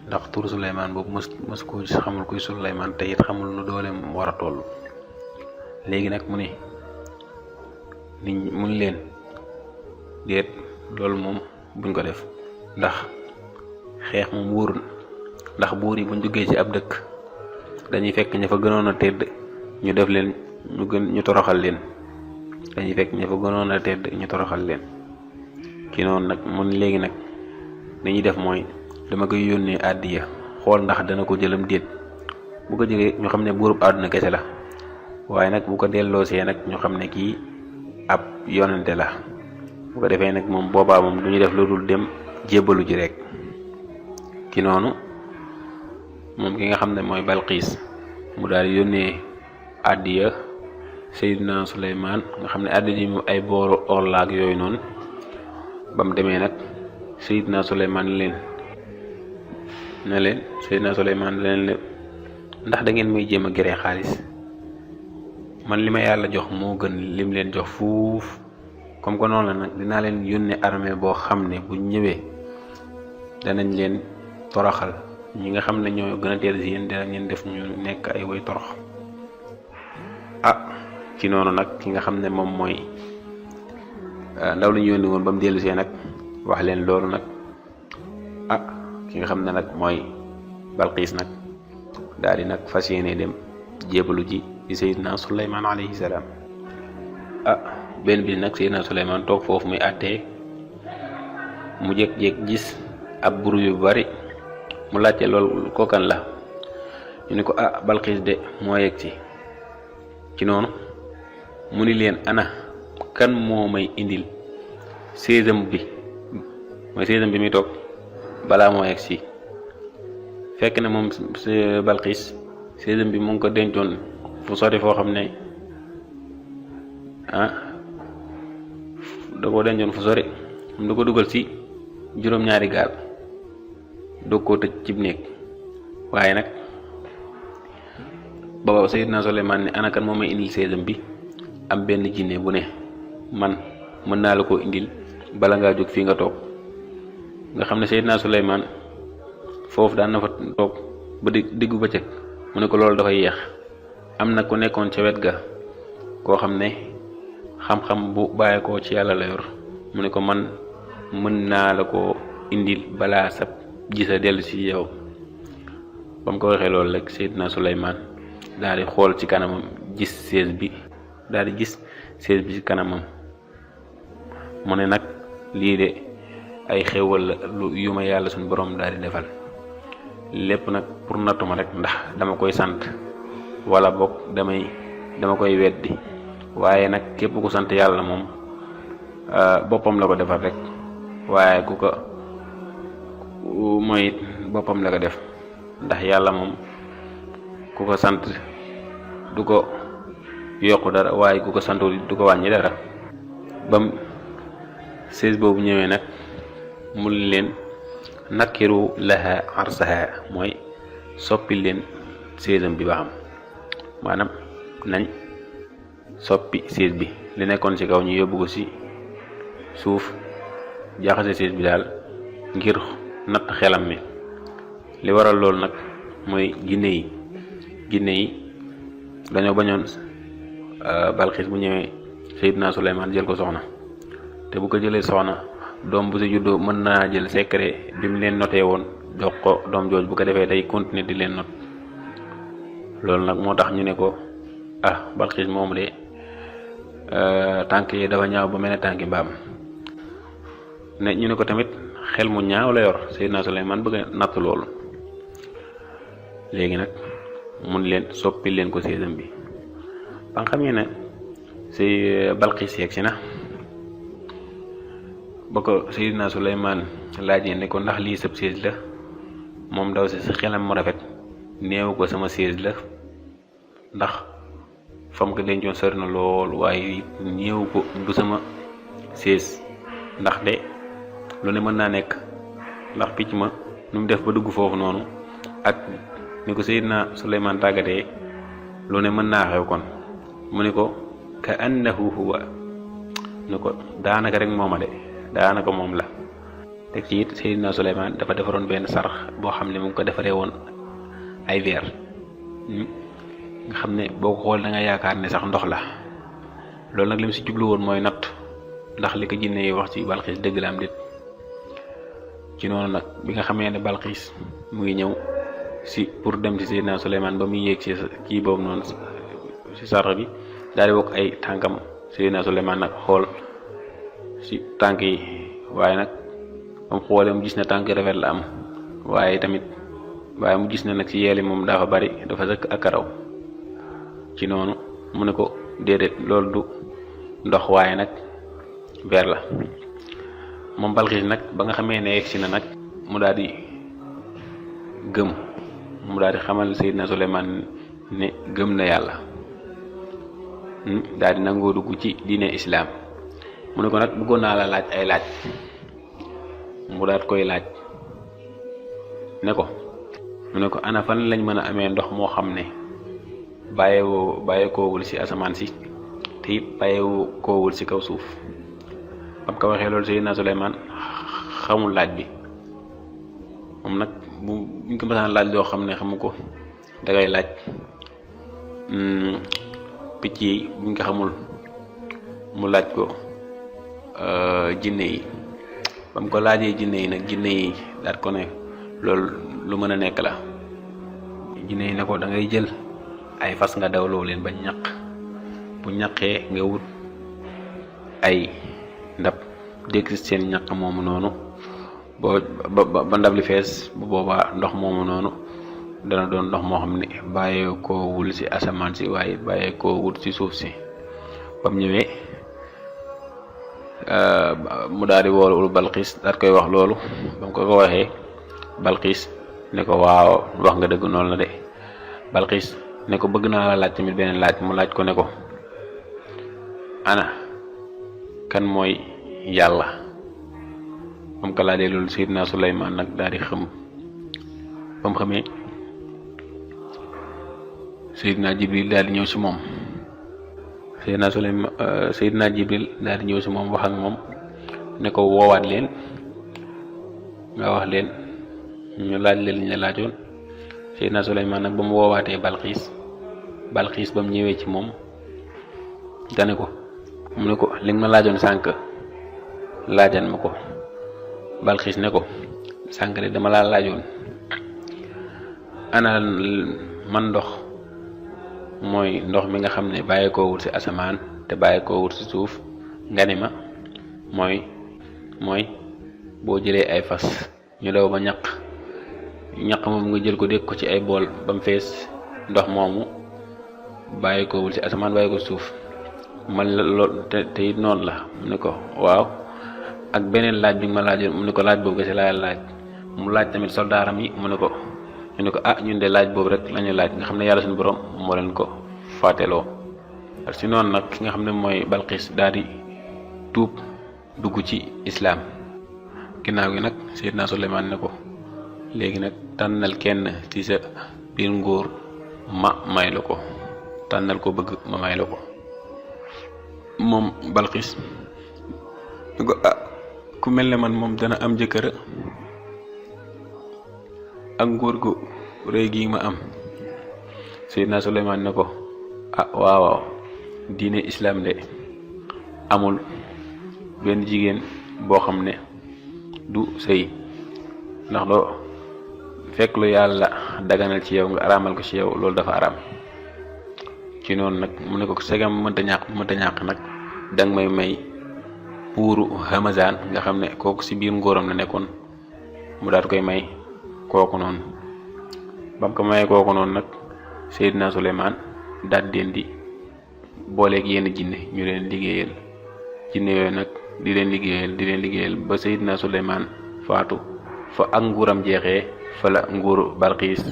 ndax turu Suleymaan boobu mës ko xamul kuy Suleymaan te it xamul nu dooleem war a toll. léegi nag mu ne nit mun leen déet, loolu moom buñ ko def ndax xeex moom wóorul, ndax buur yi buñ duggee ci ab dëkk dañuy fekk ña fa gënoon a tedd ñu def leen ñu toroxal leen, dañuy fekk ña fa gënoon a tedd ñu toroxal leen. ki noonu nag mun léegi nag dañuy def mooy dama koy yónnee àddiya xool ndax dana ko jëlam déet, bu ko jëlee ñu xam ne buurub àdduna kese la, waaye nag bu ko delloosee nag ñu xam ne kii ab yonente la. bu ko defee nag moom boobaa moom du ñu def lu dul dem jébbalu ji rek. ki noonu moom ki nga xam ne mooy Balqiis mu daal di yónnee àddiya Seydina Suleymaan, nga xam ne àddiya ji moom ay booru or la ak yooyu noonu. ba mu demee nag Seydina Suleymaan Seydina Suleymaan leen ndax da ngeen may jéem a gëree xaalis, man li ma yàlla jox moo gën lim leen jox fuuf. comme que noonu la nag dinaa leen yónnee armée boo xam ne bu ñëwee danañ leen toroxal, ñi nga xam ne ñoo gën a teel si yéen danañ leen def ñu nekk ay way torox. ci noonu nag ki nga xam ne moom mooy ndaw li ñu yónni woon ba mu dellusee nag wax leen loolu nag ki nga xam ne nag mooy Balqiis nag daal di nag fas yéene dem jébalu ji ci Seydina Suleymaan alayhi salaam. benn bi nag Seydina Suleymaan toog foofu muy àttee, mu jékki-jékki gis ab buru yu bari, mu laajte loolu kookan la, ñu ne ko Balqiis de moo yegg ci noonu mu ni leen ana kan moo may indil séesam bi muy toog balaa moo yegg si. fekk na moom Balqiis séesam bi mu ngi ko dencoon fu sori foo xam ne da koo dencoon fu sori, mu da ko dugal ci juróom-ñaari gaal doog koo tëj cib néeg. waaye nag booba Seydina Suleymaan ne ana kan moo may indil séesam bi, am benn jinne bu ne man mën naa la koo indil bala ngaa jóg fii nga toog. nga xam ne Seydina Suleymaan foofu daan na fa toog ba diggu bëccëg, mu ne ko loolu dafay yeex. am na ku nekkoon ca wet ga koo xam ne xam-xam bu bàyyeekoo ci yàlla la yor, mu ne ko man mën naa la koo indil balaa sab gisa dellu si yow. ba mu ko waxee loolu rek Seydina Suleymaan daal di xool ci kanamam gis sées bi ci kanamam. mu ne nag lii de ay xéewal la yu ma yàlla suñu borom daal di defal, lépp nag pour nattuma rek ndax dama koy sant wala boog dama koy weddi. waaye nag képp ku sant yàlla moom boppam la ko defal rek, waaye ku ko mooy boppam la ko def, ndax yàlla moom ku ko sant du ko yokku dara, waaye ku ko santul du ko wàññi dara. bam sées boobu ñëwee nag mu leen nakkiru laha arsaha, mooy soppi leen séesam bi ba xam, maanaam nañ soppi sées bi, li nekkoon ci kaw ñu yóbbu ko ci suuf, jaxase sées bi daal ngir natt xelam mi. li waral loolu nag mooy jinne yi dañoo bañoon Balxiis bu ñëwee Seydina Suleymaan jël ko soxna, te bu ko jëlee soxna doom bu ci juddoo mën naa jël secret bi mu leen notee woon jox ko doom jooj, bu ko defee day continuer di leen not. loolu nag moo tax ñu ne ko Balxiis moom de tànk yi dafa ñaaw ba mel ne tànki mbaam. ne ñu ne ko tamit xel mu ñaaw la yor. Seydina Suleymaan bëgg a natt loolu, léegi nag mun leen soppi leen ko séesam bi. ba nga xamee ne si Balxiis yegg si na, ba ko Seydina Suleymaan laajee ne ko ndax lii sab sées la, moom daw si xelam mu rafet néew ko sama sées la, ndax fam ko dencoon sori na lool, waaye néew ko du sama sées, ndax de lu ne mën naa nekk, ndax picc ma nu mu def ba dugg foofu noonu ak ni ko Seydina Suleymaan tàggatee, lu ne mën naa xew. kon mu ne ko ka annahu huwa, ne ko daanaka rek mooma de, daanaka moom la. teg ci it Seydina Suleymaan dafa defaroon benn sarax boo xam ne mu ngi ko defaree woon ay verre, nga xam ne boo ko xool da nga yaakaar ne sax ndox la. loolu nag li mu si jublu woon mooy natt ndax li ko jinne yi wax ci Balxiis dëgg la am déet. ci noonu nag bi nga xamee ne Balxiis mu ngi ñëw si pour dem ci Seydina Suleymaan, ba muy yéeg ci kii boobu noonu si sarax bi daal di wokk ay tànkam. Seydina Suleymaan nag xool si tànk yi, waaye nag ba mu xoolee mu gis ne tànk rafet la am, waaye mu gis ne nag ci yeeli moom dafa bari, dafa sëkk ak karaw. ci noonu mu ne ko déedéet, loolu du ndox, waaye nag verre la. moom Balxiis nag ba nga xamee ne yegsi na nag mu daal di gëm, mu daal di xamal Seydina Suleymaan ne gëm na yàlla, daal di nangoo dugg ci diine islaam. mu ne ko nag bëggoon naa la laaj ay laaj. mu daat koy laaj ne ko ana fan lañ mën a amee ndox moo xam ne bàyyeekoowul ci asamaan si te it bàyyeekoowul ci kaw suuf. bam ko waxee loolu Seydina Suleymaan xamul laaj bi. moom nag buñ ko mësaan laaj loo xam ne xamu ko dangay laaj picc yi, buñ ko xamul mu laaj ko jinne yi. bam ko laajee jinne yi nag, jinne yi daat ko ne loolu lu mën a nekk la. jinne yi ne ko da ngay jël ay fas nga dawloo leen ba ñaq, bu ñaqee nga wut ay ndab dégg seen ñaq moomu noonu ba ndab li fees, bu boobaa ndox moomu noonu dana doon ndox moo xam ne bàyyee koo wul ci asamaan si, waaye bàyyee koo wut ci suuf si. bam ñëwee mu daal di woolu Balxiis daat koy wax loolu. bam ko waxee Balxiis ne ko waaw wax nga dëgg, noonu la de. Balxiis ne ko bëgg naa la laaj tamit beneen laaj. mu laaj ko ne ko ana kan mooy yàlla. bam ko laajee loolu Seydina Suleymaan nag daal di xam. bam xamee Seydina Jibril daal di ñëw ci moom. Seydina Jibril daal di ñëw ci moom wax ak moom ne ko woowaat leen nga wax leen ñu laaj leen li ñu la laajoon. Seydina Suleymaan nag ba mu woowaatee Balxiis ba mu ñëwee ci moom dane ko mu ne ko li nga ma laajoon sànq laajan ma ko. Balxiis ne ko sànq de dama laa laajoon ana man ndox mooy ndox mi nga xam ne bàyyeekoo wut ci asamaan te bàyyeekoo wut ci suuf. nga ne ma mooy boo jëlee ay fas ñu daw ba ñaq moom nga jël ko dégg ko ci ay bool ba mu fees, ndox moomu bàyyi ko wul ci asamaan bàyyi ko suuf man la lool te it noonu la mu ne ko waaw ak beneen laaj bi ma laajoon mu ne ko laaj boobu kese laa laaj mu laaj tamit soldaaram yi mu ne ko ñu ne ko ñun de laaj boobu rek lañu laaj nga xam ne yàlla suñu borom moo leen ko fàtteloo si noonu nag ki nga xam ne mooy Balqis daal di tuub dugg ci islaam ginnaaw gi nag Seydina Suleymaan ne ko léegi nag tànnal kenn ci sa biir nguur ma may la ko tànnal ko bëgg ma may la ko moom Balqis ne ko ku mel ne man moom dana am jëkkër ak nguur gu rëy gi ma am. Seydina Suleymaan ne ko waaw diine islaam de amul benn jigéen boo xam ne du sëy ndax doo fekk lu yàlla daganal ci yow nga araamal ko ci yow loolu dafa araam ci noonu nag mu ne ko segam mënta ñàkk nag danga may buuru Hamazaan nga xam ne kooku ci biir ngóoram la nekkoon mu daat koy may kooku noonu bam ko mayee kooku noonu nag Seydina Suleymaan daat den di booleeg yenn jinne ñu leen liggéeyal jinne yooyu nag di leen liggéeyal ba Seydina Suleymaan faatu fa ak nguuram jeexee fa la nguuru Balqiis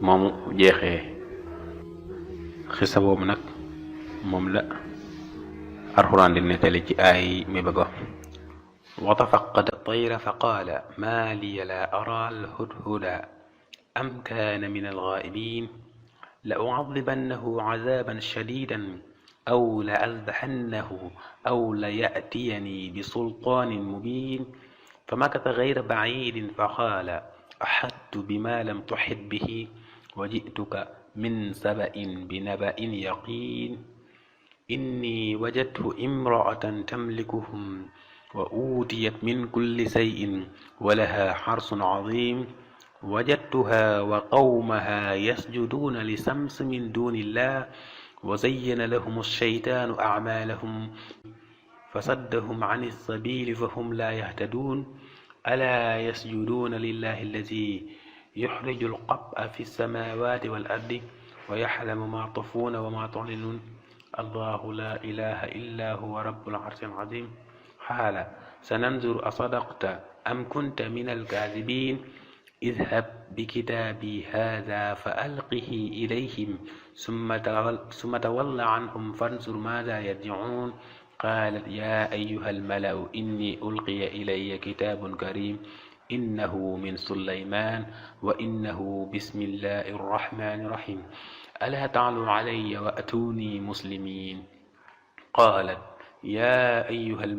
moomu jeexee xisa boobu nag moom la Alxuraan di nettali ci aay mi bëgg wa tafaqada at-tayra fa qaala maa liya laa araa al-hudhuda am kaana min al-ghaa'ibiin la u'adhibannahu 'adhaaban shadiidan aw la azbahannahu aw la ya'tiyanii bi sultaanin mubiin famakatha ghayra ba'iidin faqaala ahadtu bimaa lam tuhit bihi wa ji'tuka min saba'in binaba'in yaqiin innii wajadtu imra'atan tamlikuhum wa uutiyat min kulli shay'in wa lahaa 'arshun 'aziim wajadtuhaa wa qawmahaa yasjuduuna li-shamsi min duuni llaah wa zayyana lahum ash-shaytaanu a'maalahum fasaddahum 'ani as-sabiili fahum laa yahtaduun alaa yasjuduuna lillaahi allazii yuxriju al-qab'a fi as-samaawaati wal-ardi wa ya'lamu maa tuxfuuna wa maa tu'linuun allaahu laa ilaaha illaa huwa rabbul 'arshil 'aziim qaala sananzuru asadaqta am kunta mina al-kaadhibiin idhab bikitaabii haadhaa fa alqihi ilayhim summa tawalla anhum fanzur maadhaa yarji'uun qaalat yaa ayyuhal mala'u innii ulqiya ilayya kitaabun kariim innahu min Sulaymaan wa innahu bismillaahi rrahmaani rrahiim alaa ta'luu alayya wa atuunii muslimiin qaalat yaa ayyuhal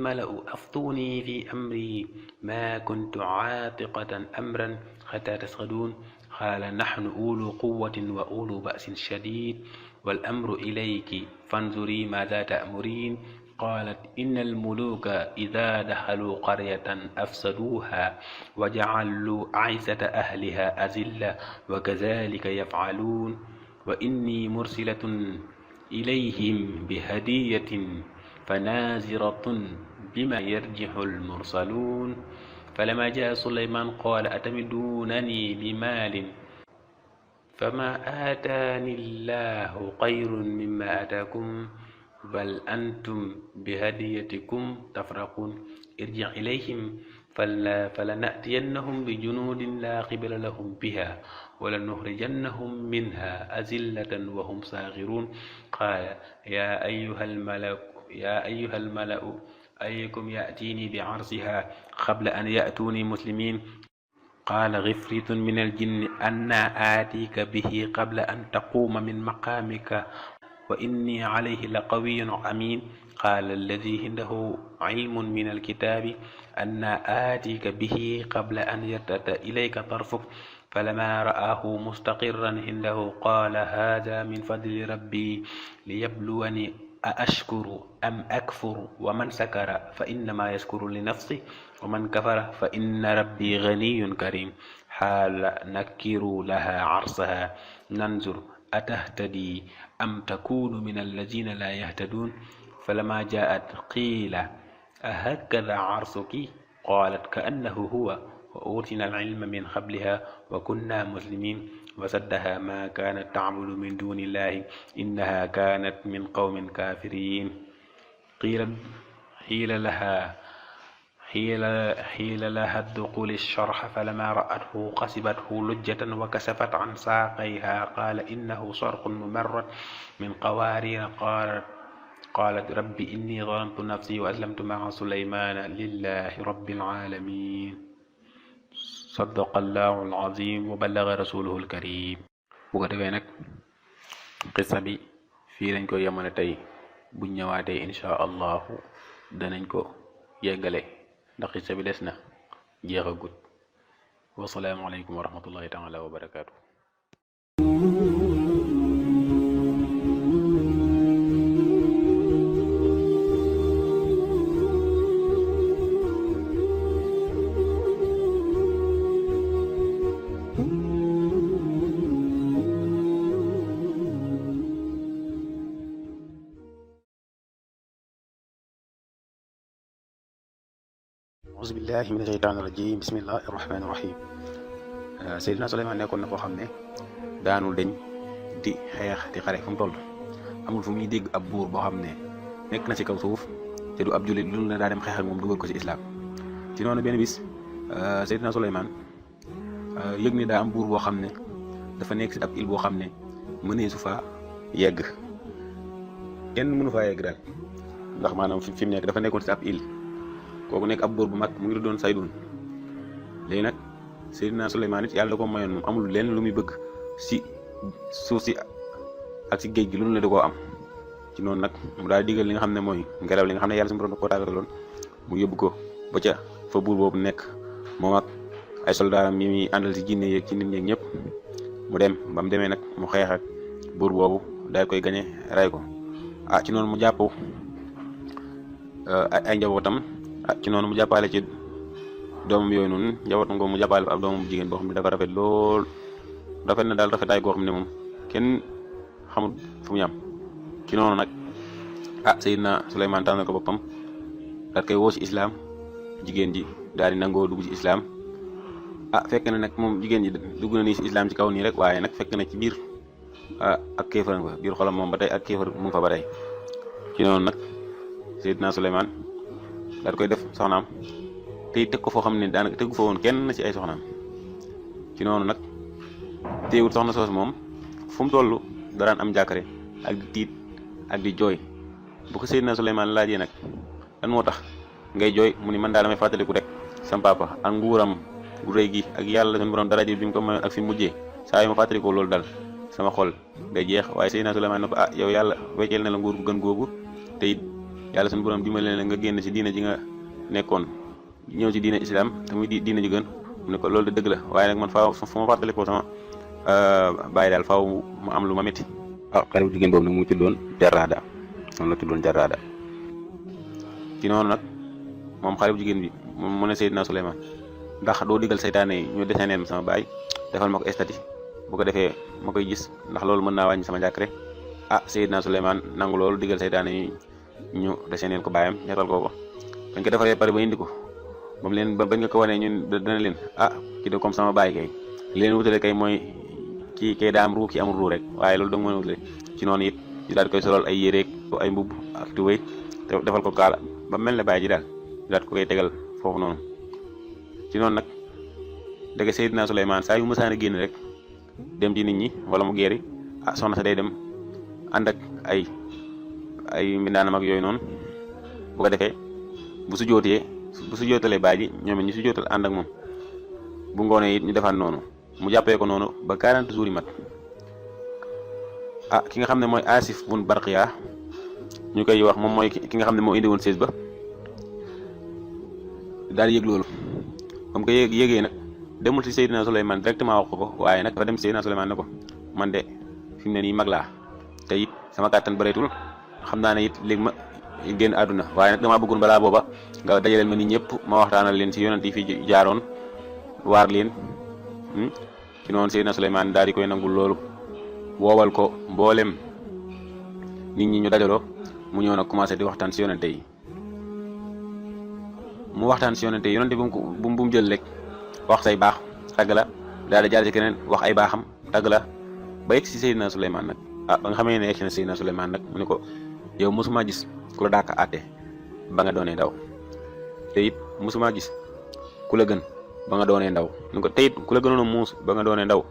mala'u aftuunii fi amrii maa kuntu caatiqatan amran xattaa tashhaduun qaala naxnu uluu quwwatin wa uluu ba'sin shadiid wal amru ilayki fanzurii maadaa ta'muriin qaalat innal muluuka idaa daxaluu qaryatan afsaduuhaa wa jacaluu a'izzata ahlihaa azilla wa kazaalika yafcaluun wa innii mursilatun ilayhim bihadiyatin fanaaziratun bimaa yarji'u al-mursaluun falammaa jaa'a Sulaymaan qaala atamiduunanii bimaalin famaa aataani llaahu xayrun mimmaa aataakum bal antum bihadiyatikum tafraquun irji' ilayhim falana'tiyannahum bijunuudin laa qibala lahum bihaa walanuxrijannahum minhaa azillatan wa hum saaxiruun qaala yaa ayyuhal mala'u ayyukum ya'tiinii bi'arshihaa qabla an ya'tuunii muslimiin qaala gifriitun minal jinni annaa aatiika bihi qabla an taquuma min maqaamika wa innii calayhi laqawiyyun amiin qaala allazii indahu cilmun minal kitaabi annaa aatiika bihi qabla an yartadda ilayka tarfuk falammaa ra'aahu mustaqirran indahu qaala haazaa min fadli rabbii liyabluwanii aashkuru am akfuru wa man sakara fa innamaa yashkuru li nafsihi wa man kafara fa inna rabbii ganiyyun kariim qaala nakkiruu lahaa carshahaa nanzur atahtadii am takuunu mina allaziina laa yahtaduun falammaa jaa'at qiila ahakadhaa carshuki qaalat ka'annahu huwa wa utina al-ilma min qabliha wa kunna muslimin wa saddaha ma kanat ta'budu min dunillahi innaha kanat min qawmin kafirin قيل لها ادخل الشرح فلما رأته قصبته لجة وكسفت عن ساقيها قال إنه صرح ممرد من قوارير قالت رب إني ظلمت نفسي وأسلمت مع سليمان لله رب العالمين صدق الله العظيم وبلغ رسوله الكريم. bu ko defee nag xissa bi fii lañ ko yemale tey buñ ñëwaatee insha allahu danañ ko yeggale ndax xissa bi des na jeexagut. wasalaamu aleykum wa rahmatullahi taala wa barakaatu. auzu billahi mina sheytaani rajim bismillahi rahmaani rahim. Seydina Suleymaan nekkoon na koo xam ne daanul deñ di xeex di xare fu mu toll amul fu muy dégg ab buur boo xam ne nekk na ci kaw suuf te du ab jullit lu ne daa dem xeex ak moom dugal ko ci islaam. ci noonu benn bis Seydina Suleymaan yëg ne daa am buur boo xam ne dafa nekk ci ab île boo xam ne mënee su faa yegg kenn mënu faa yegg daal ndax maanaam fi mu nekk dafa nekkoon ci ab île kooku nekk ab buur bu mag mu ngi doon Saydun. léegi nag Seydina Suleymaan it yàlla da ko mayoon moom amul lenn lu muy bëgg si suuf si ak si géej gi lu ne da koo am. ci noonu nag mu daal digal li nga xam ne mooy ngelaw li nga xam ne yàlla suñu borom da koo tàggataloon mu yóbbu ko ba ca fa buur boobu nekk moom ak ay soldaaram yi muy àndal si jinne yeeg ci nit ñeeg ñëpp mu dem ba mu demee nag mu xeex ak buur boobu daal koy gañe ray ko. ci noonu mu jàpp ay njabootam. ci noonu mu jàppale ci doomam yooyu noonu njabootam ko mu jàppale ab doomam jigéen boo xam ne dafa rafet lool rafet na daal rafetaay goo xam ne moom kenn xamul fu mu yam. ci noonu nag Seydina Suleymaan tànnal ko boppam daal koy woo ci islaam jigéen ji daal di nangoo dugg ci islaam. fekk na nag moom jigéen ji dugg na nii ci islaam ci kaw nii rek waaye nag fekk na ci biir ak kéefar ba biir xolam moom ba tey ak kéefar mu ngi fa ba tey. ci noonu nag Seydina Suleymaan daal koy def soxnaam te teg ko foo xam ne daanaka tegu fa woon kenn ci ay soxnaam. ci noonu nag teewul soxna soos moom fu mu toll daraan am jàkkare ak di tiit ak di jooy. bu ko Seydina Suleymaan laajee nag lan moo tax ngay jooy mu ni man daal damay fàttaliku rek sam papa ak nguuram gu rëy gi ak yàlla suñu borom daraja bi mu ko mayoon ak fi mujjee saa yu ma fàttalikoo loolu dal sama xol day jeex. waaye Seydina Suleymaan ne ko yow yàlla wecceel na la nguur gu gën googu te it yàlla suñu borom dimbali na nga génn ci diina ji nga nekkoon ñëw ci diina islam te muy diina ji gën mu ne ko loolu de dëgg la waaye nag man faaw fu ma fàttalikoo sama bàyyi daal faaw mu am lu ma métti. xale bu jigéen boobu nag mu ngi tuddoon Jarraada noonu la tuddoon Jarraada. ci noonu nag moom xale bu jigéen bi mu ne Seydina Suleymaan ndax doo digal saytaane yi ñu dessiné sama baay defal ma ko estati bu ko defee ma koy gis ndax loolu mën naa wàññi sama njàkkare. Seydina Suleymaan nangu loolu digal saytaane yi ñu dessiné ko baayam ñetal ko bañ ko defaree pare ba indi ko ba mu leen bañ nga ko wanee ñun dana leen kii de comme sama baay kay leen wutale kay mooy kii kay daa am ruu kii amul ruu rek waaye loolu dong mën a wutale. ci noonu it ñu daal di koy solal ay yéreeg ay mbubb ak tubéy te defal ko kaala ba mel ne baay ji daal ñu daal ko koy tegal foofu noonu. ci noonu nag dëgg Seydina Suleymaan saa yu mësaan a génn rek dem ci nit ñi wala mu geeri soxna sa day dem ànd ak ay mbindaanam ak yooyu noonu bu ko defee bu su jootalee baay ji ñoom it ñu su jootal ànd ak moom bu ngoonee it ñu defaat noonu mu jàppee ko noonu ba 40 jours yi mat. ki nga xam ne mooy Asif bun Barqiya ñu koy wax moom mooy ki nga xam ne moo indi woon sées ba daal di yëg loolu ba mu ko yëgee nag demul ci Seydina Suleymaan directement wax ko waaye nag dafa dem ci Seydina Suleymaan ne ko man de fi mu ne nii mag laa te it sama kàttan bëreetul xam naa ne it léegi ma génn àdduna waaye nag damaa bëggoon balaa booba nga dajaleel ma nit ñëpp ma waxtaanal leen ci yonent yi fi jaaroon waar leen. ci noonu Seydina Suleymaan daal di koy nangul loolu woowal ko mboolem nit ñi ñu dajaloo mu ñëw nag commencé di waxtaan ci yonente yi mu waxtaan ci yonente yi bu mu jël rek wax say baax tagg la daal di jaar ci keneen wax ay baaxam tagg la ba yegg si Seydina Souleymane nag ba nga xamee ne yegg si na Seydina Souleymane nag mu ne ko yow mosuma gis ku la dàq àtte ba nga doonee ndaw te it mosuma gis ku la gën ba nga doonee ndaw mu ne ko teyit ku la gënoon a muus ba nga doonee ndaw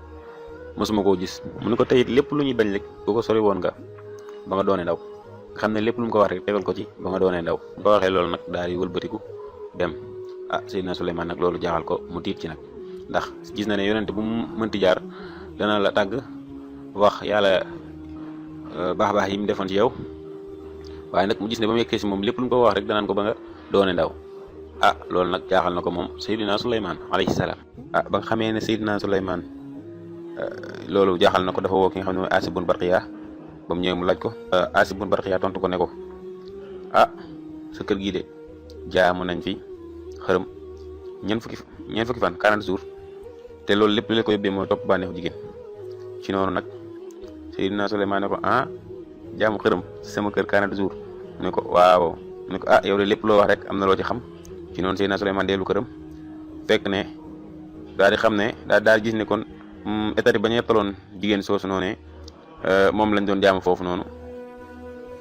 mosuma koo gis mu ne ko teyit lépp lu ñuy bañ rek bu ko sori woon nga ba nga doonee ndaw nga xam ne lépp lu mu ko wax rek tegal ko ci ba nga doonee ndaw ba waxee loolu nag daal di wëlbatiku dem Seydina Souleymane nag loolu jaaxal ko mu tiit ci nag ndax gis na ne yonente bu mu mënti jaar dana la tàgg wax yàlla baax yi mu defoon ci yow waaye nag mu gis ne ba mu yeggee si moom lépp lu mu ko wax rek danaan ko ba nga doone ndaw loolu nag jaaxal na ko moom Seydina Souleymane alayhi salaam ba nga xamee ne Seydina Souleymane loolu jaaxal na ko dafa woo ki nga xam ne mooy Asib bun Barqiya ba mu ñëwee mu laaj ko Asib bun Barqiya tontu ko ne ko sa kër gii de jaamu nañ fi xërëm ñeent fukki fan 40 jours te loolu lépp li la ko yóbbee mooy topp bànneexu jigéen ci noonu nag Seydina Souleymane ne ko jaamu xërëm ci sama kër 40 jours mu ne ko waaw mu ne ko yow de lépp loo wax rek am na loo ci xam ci noonu Seydina Souleymane dellu këram fekk ne daal di xam ne daal gis ne kon état ba ñu yettaloon jigéen soosu noonu moom lañ doon jaamu foofu noonu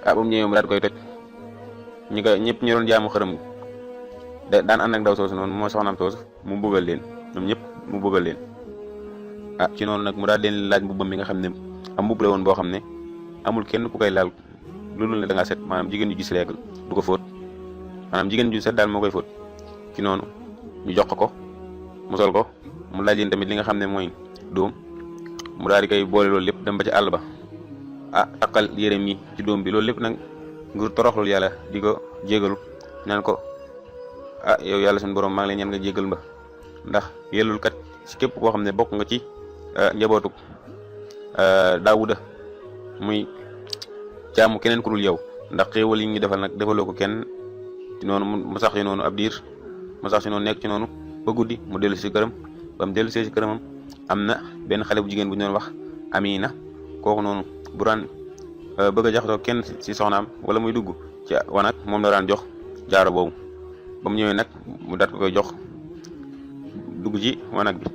ba mu ñëwee mu daal koy toj ñëpp ñu doon jaamu xërëm daan ànd ak ndaw soosu noonu moo soxnaam soosu mu bëggal leen ñoom ñëpp mu bëggal leen ci noonu nag mu daal leen laaj mbubbam bi nga xam ne am mbubb la woon boo xam ne amul kenn ku koy laal loolu ne da ngaa set maanaam jigéen ju gis règle du ko fóot maanaam jigéen ju set daal moo koy fóot ci noonu ñu jox ko mu sol ko mu laaj leen tamit li nga xam ne mooy doom mu daal di koy boole loolu lépp dem ba ci àll ba takkal yérem yi ci doom bi loolu lépp nag ngir toroxlul yàlla di ko jégalu naan ko yow yàlla suñu borom maa ngi lay ñaan nga jégal ba ndax yellul kat ci képp koo xam ne bokk nga ci njabootu Daawuda muy jaamu keneen ku dul yow ndax xéewal yi ñu defal nag defaloo ko kenn ci noonu mu sax ci noonu ab diir mu sax ci noonu nekk ci noonu ba guddi mu dellu si këram ba mu dellu see si këramam am na benn xale bu jigéen bu ñu doon wax Amina kooku noonu bu daan bëgg a jaxatoo kenn si soxnaam wala muy dugg ci wanag moom la daan jox jaaro boobu ba mu ñëwee nag mu daat ko koy jox dugg ci wanag bi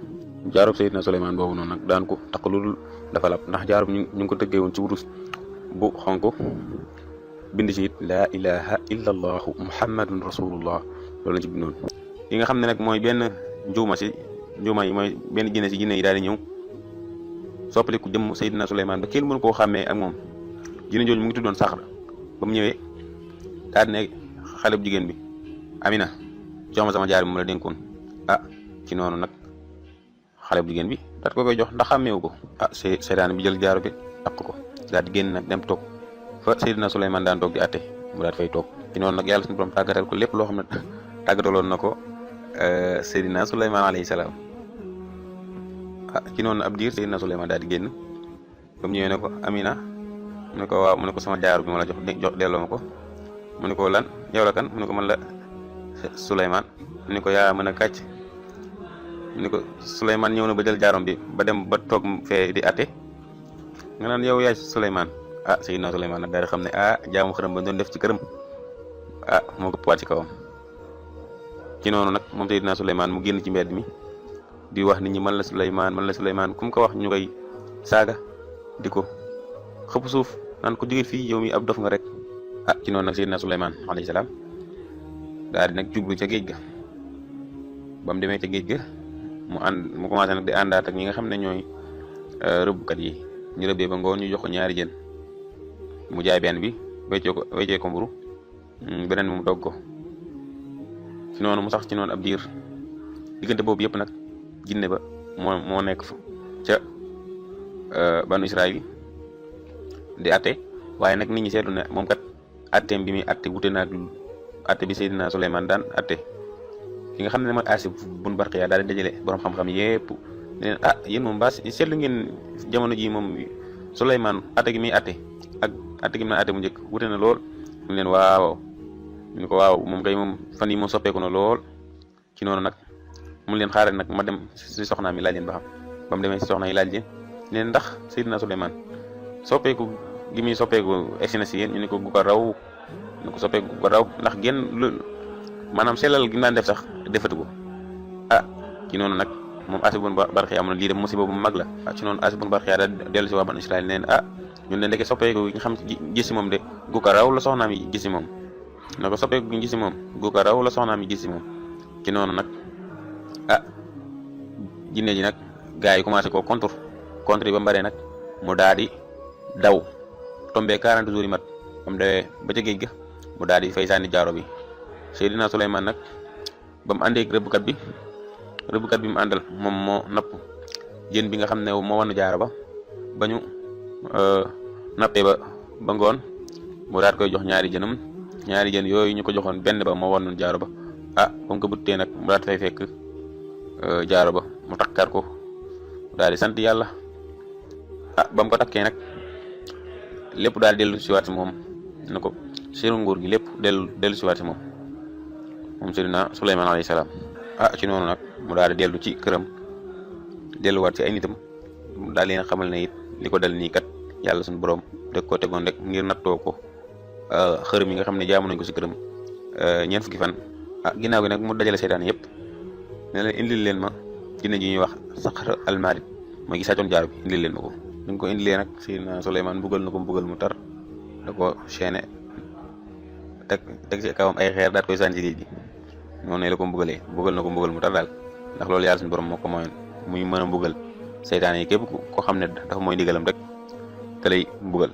jaarub Seydina Souleymane boobu noonu nag daan ko takk lu dul dafa lab ndax jaarub ñu ngi ko tëggee woon ci wurus bu xonk bind ci it laa ilaha illa allahu muhammadun rasulullah loolu lañ ci bindoon yi nga xam ne nag mooy benn njuuma yi mooy benn jinne si jinne yi daal di ñëw soppaliku jëm Seydina Souleymane ba kenn mënu koo xàmmee ak moom jinne jooju mu ngi tuddoon Saxra ba mu ñëwee daal di ne xale bu jigéen bi Amina jox ma sama jaar bi mu la dénkoon ci noonu nag xale bu jigéen bi daat ko koy jox ndax xàmmeewu ko seytaane bi jël jaaro bi takk ko daal di génn nag dem toog fa Seydina Souleymane daan toog di àtte mu daal fay toog ci noonu nag yàlla suñu borom tàggatal ko lépp loo xam ne tàggataloon na ko Seydina Souleymane alayhi salaam ci noonu ab diir Seydina Souleymane daal di génn ba mu ñëwee ne ko Amina mu ne ko waaw mu ne ko sama jaaro bi ma la jox delloo ma ko mu ne ko lan yow la kan mu ne ko man la Souleymane mu ne ko yaa mën a kàcc mu ne ko Souleymane ñëw na ba jël jaarom bi ba dem ba toog fee di àtte nga naan yow yaay Souleymane Seydina Souleymane nag daal di xam ne jaamu xërëm ba doon def ci këram moo ko puwaat ci kawam ci noonu nag moom Seydina Souleymane mu génn ci mbedd mi di wax nit ñi man la Souleymane ku mu ko wax ñu koy saaga di ko xëpp suuf naan ko jóge fii yow mi ab dof nga rek ci noonu nag Seydina Souleymane alayhi salaam daal di nag jublu ca géej ga ba mu demee ca géej ga mu commencé nag di àndaat ak ñi nga xam ne ñooy rëbbkat yi ñu rëbbee ba ngoon ñu jox ko ñaari jën mu jaay benn bi weccee ko mburu beneen bi mu dogg ko ci noonu mu sax ci noonu ab diir diggante boobu yëpp nag jinne ba moo nekk fa ca banu Israël di atte waaye nag nit ñi seetlu ne moom kat atteem bi muy atte wute naag atte bi Seydina Souleymane daan atte ki nga xam ne mooy Asib bun Barqiya daal di dajale borom xam-xam yépp ne leen yéen moom ba seetlu ngeen jamono ji moom Souleymane atte gi muy atte ak atte gi muy atte mu njëkk wute na lool ñu leen waaw ñu ko waaw moom kay moom fan yi moom soppeeku na lool ci noonu nag mu leen xaaral nag ma dem si soxnaa mi laaj leen ba xam ba mu demee si soxna yi laaj leen neen ndax Seydina Souleymane soppeeku gi muy soppeeku egsi na si yéen ñu ne ko gu ko raw ñu ko soppeeku gu ko raw ndax genn lu maanaam sellal gi mu daan def sax defatu ko ci noonu nag moom Aas ibn Barxiya am na lii de musiba bu mag la ci noonu Aas ibn Barxiya da dellu si waa Banu Israayil neen ñun de ndeke soppeeku gi nga xam gis si moom de gu ko raw la soxnaam yi gis si moom ne ko soppeeku gi gis si moom gu ko raw la soxnaam yi gis si moom ci noonu nag jinne ji nag gars yi commencé koo contre yi ba mbaree nag mu daal di daw tombé 40 jours yi mat ba mu dawee ba ca géej ga mu daal di fay sànni jaaro bi Seydina Suleymaan nag ba mu àndee rëbbkat bi mu àndal moom moo napp jën bi nga xam ne moo wanu jaaro ba ba ñu nappee ba ngoon mu daal koy jox ñaari jën yooyu ñu ko joxoon benn ba moo wanu jaaro ba ba mu ko buttee nag mu daal fay fekk jaaro ba mu takkar ko daal di sant yàlla ba mu ko takkee nag lépp daal dellu siwaat si moom ne ko seeru nguur gi lépp dellu siwaat si moom Seydina Suleymaan alayhi salaam ci noonu nag mu daal di dellu ci këram delluwaat ci ay nitam daal leen xamal ne it li ko dal nii kat yàlla suñu borom deg ko tegoon rek ngir nattoo ko xërëm yi nga xam ne jaamu nañ ko si këram ñeent fukki fan ginnaaw gi nag mu dajale seytaan yëpp ne leen indil leen ma jinne ji ñuy wax Saqar al-Maarid mooy gi sàccoon jaaro bi indil leen ma ko dañ ko indilee nag Seydina Suleymaan mbugal na ko mbugal mu tar da ko chaîné teg ci kawam ay xeer daat koy sànni ci géej gi noonu la ko mbugalee mbugal na ko mbugal mu tar daal ndax loolu yàlla suñu borom moo ko mayoon muy mën a mbugal seytaane yi képp ko xam ne dafa mooy ndigalam rek te lay mbugal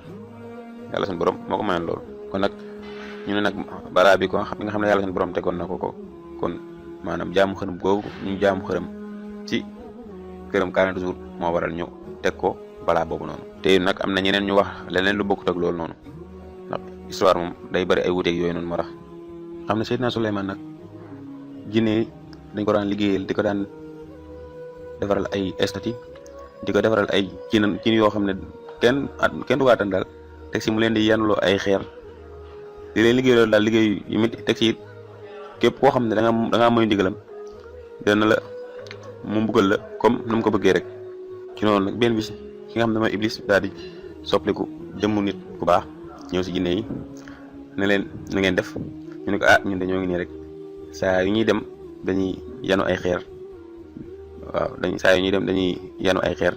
yàlla suñu borom moo ko mayoon loolu kon nag ñu ne nag balaa bi ko nga xam ne yàlla suñu borom tegoon na ko kon maanaam jaamu xërëm googu ñu jaamu xërëm ci këram 40 jours moo waral ñu teg ko balaa boobu noonu te nag am na ñeneen ñu wax leneen lu bokkut ak loolu noonu ndax histoire moom day bari ay wuteeg yooyu noonu moo tax xam ne Seydina Suleymaan nag jinne dañ ko daan liggéeyal di ko daan defaral ay estati di ko defaral ay cin yoo xam ne kenn du ko attan daal teg si mu leen di yanuloo ay xeer di leen liggéey loolu daal liggéey yu mit teg si képp koo xam ne da ngaa moy ndigalam dana la mu mbugal la comme nu mu ko bëggee rek ci noonu nag benn bis ki nga xam ne mooy Iblis daal di soppaliku jëmmu nit ku baax ñëw si jinne yi ne leen na ngeen def ñu ne ko ñun dañoo ngi nii rek saa yu ñuy dem dañuy yanu ay xeer saa yu ñuy dem dañuy yanu ay xeer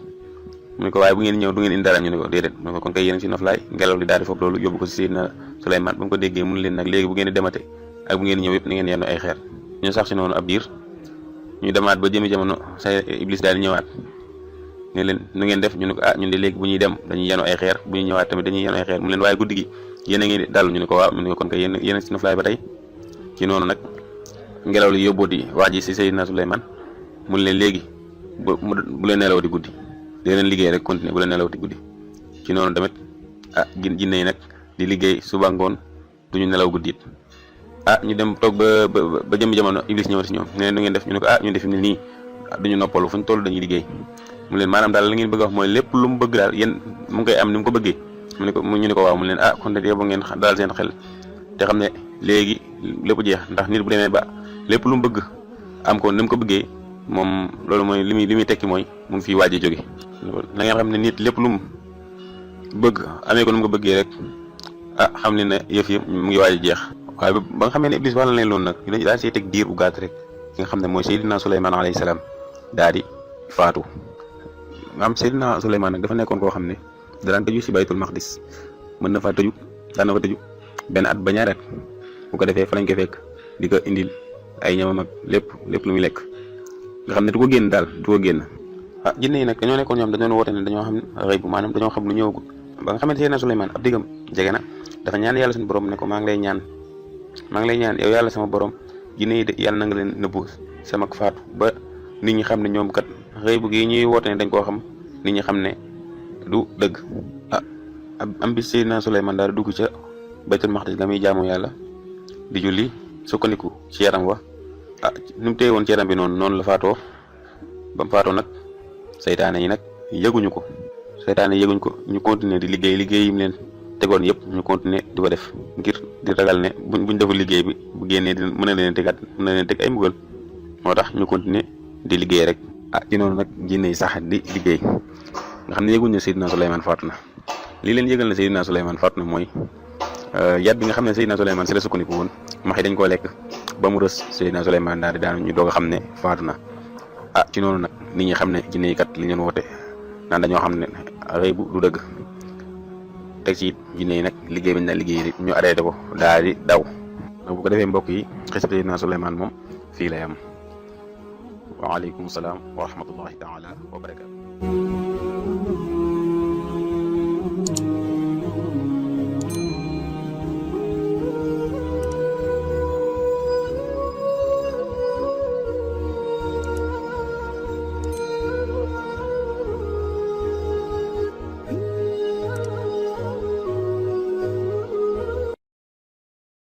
mu ne ko waaye bu ngeen ñëw du ngeen indi dara ñu ne ko déedéet mu ne ko kon kay yéen si noflaay ngelaw li daal di foofu loolu yóbbu ko si Seydina Suleymaan ba mu ko déggee mun leen nag léegi bu ngeen di demate ak bu ngeen ñëw yëpp na ngeen yanu ay xeer ñu sax si noonu ab diir ñu demaat ba jëmi jamono sa Iblis daal di ñëwaat ne leen nu ngeen def ñu ne ko ñun de léegi bu ñuy dem dañuy yanu ay xeer bu ñuy ñëwaat tamit dañuy yanu ay xeer mu leen waaye guddi gi yéen a ngi dal ñu ne ko waaw mu ne ko kon kay yéen si noflaay ba tey ci noonu nag ngelaw li yóbbooti wax ji si Seydina Suleymaan mu leen léegi bu leen nelaw di guddi dee leen liggéey rek continuer bu leen nelaw di guddi ci noonu tamit jinne yi nag di liggéey suba ngoon duñu nelaw guddi it ñu dem toog ba jëm jamono Iblis ñëw si ñoom ne leen nu ngeen def ñu ne ko ñun def ni nii duñu noppalu fu ñu toll dañuy liggéey mu leen maanaam daal la ngeen bëgg a wax mooy lépp lu mu bëgg daal yéen mu ngi koy am ni mu ko bëggee ñu ne ko waaw mu leen kon de yow ngeen daal seen xel te xam ne léegi lépp jeex ndax nit bu demee ba lépp lu mu bëgg am ko ni mu ko bëggee moom loolu mooy li muy tekki mooy mu ngi fii waaj a jóge na ngeen xam ne nit lépp lu mu bëgg amee ko ni mu ko bëggee rek xam ne ne yëf yëpp mu ngi waaj a jeex waaye ba nga xamee ne Iblis wax na leen loolu nag daal see teg diir bu gàtt rek ki nga xam ne mooy Seydina Suleymaan alayhi salaam daal di faatu am Seydina Suleymaan nag dafa nekkoon koo xam ne daan tëju si baytul maqdis mën na faa tëju daan na fa tëju benn at ba ñaari at bu ko defee fa lañ ko fekk di ko indil ay ñamam ak lépp lu muy lekk nga xam ne du ko génn daal du ko génn jinne yi nag dañoo nekkoon ñoom dañoo woote ne dañoo xam xëy bu maanaam dañoo xam lu ñëwagul ba nga xamante Seydina Suleymaan ab diggam jege na dafa ñaan yàlla suñu borom ne ko maa ngi lay ñaan yow yàlla sama borom jinne yi de yàlla na nga leen nëbbu sama faatu ba nit ñi xam ne ñoom kat xëy bu gi ñuy woote ne dañ koo xam nit ñi xam ne du dëgg am bis Seydina Suleymaan daal di dugg ca baytul maqdis ga muy jaamu yàlla di julli sukkandiku ci yaram wa nu mu téye woon ci yaram bi noonu la faatoo ba mu faatoo nag seytaane yi nag yëguñu ko ñu continuer di liggéey yi mu leen tegoon yëpp ñu continuer di ko def ngir di ragal ne buñ deful liggéey bi bu génnee mën na leen teg ay mbugal moo tax ñu continuer di liggéey rek ci noonu nag jinne yi sax di liggéey nga xam ne yëguñ ne Seydina Suleymaan faatu na lii leen yëgal ne Seydina Suleymaan faatu na mooy yat bi nga xam ne Seydina Suleymaan si la sukkandiku woon max yi dañ koo lekk ba mu rës Seydina Suleymaan daal di daanu ñu doog a xam ne faatu na ci noonu nag nit ñi xam ne jinne yi kat li ngeen woote naan dañoo xam ne rëy bu du dëgg teg ci it jinne yi nag liggéey bañ na liggéey ñu arrêté ko daal di daw. bu ko defee mbokk yi xisab Seydina Suleymaan moom fii lay am. waaleykum salaam wa rahmatullahi taala wa barakatu.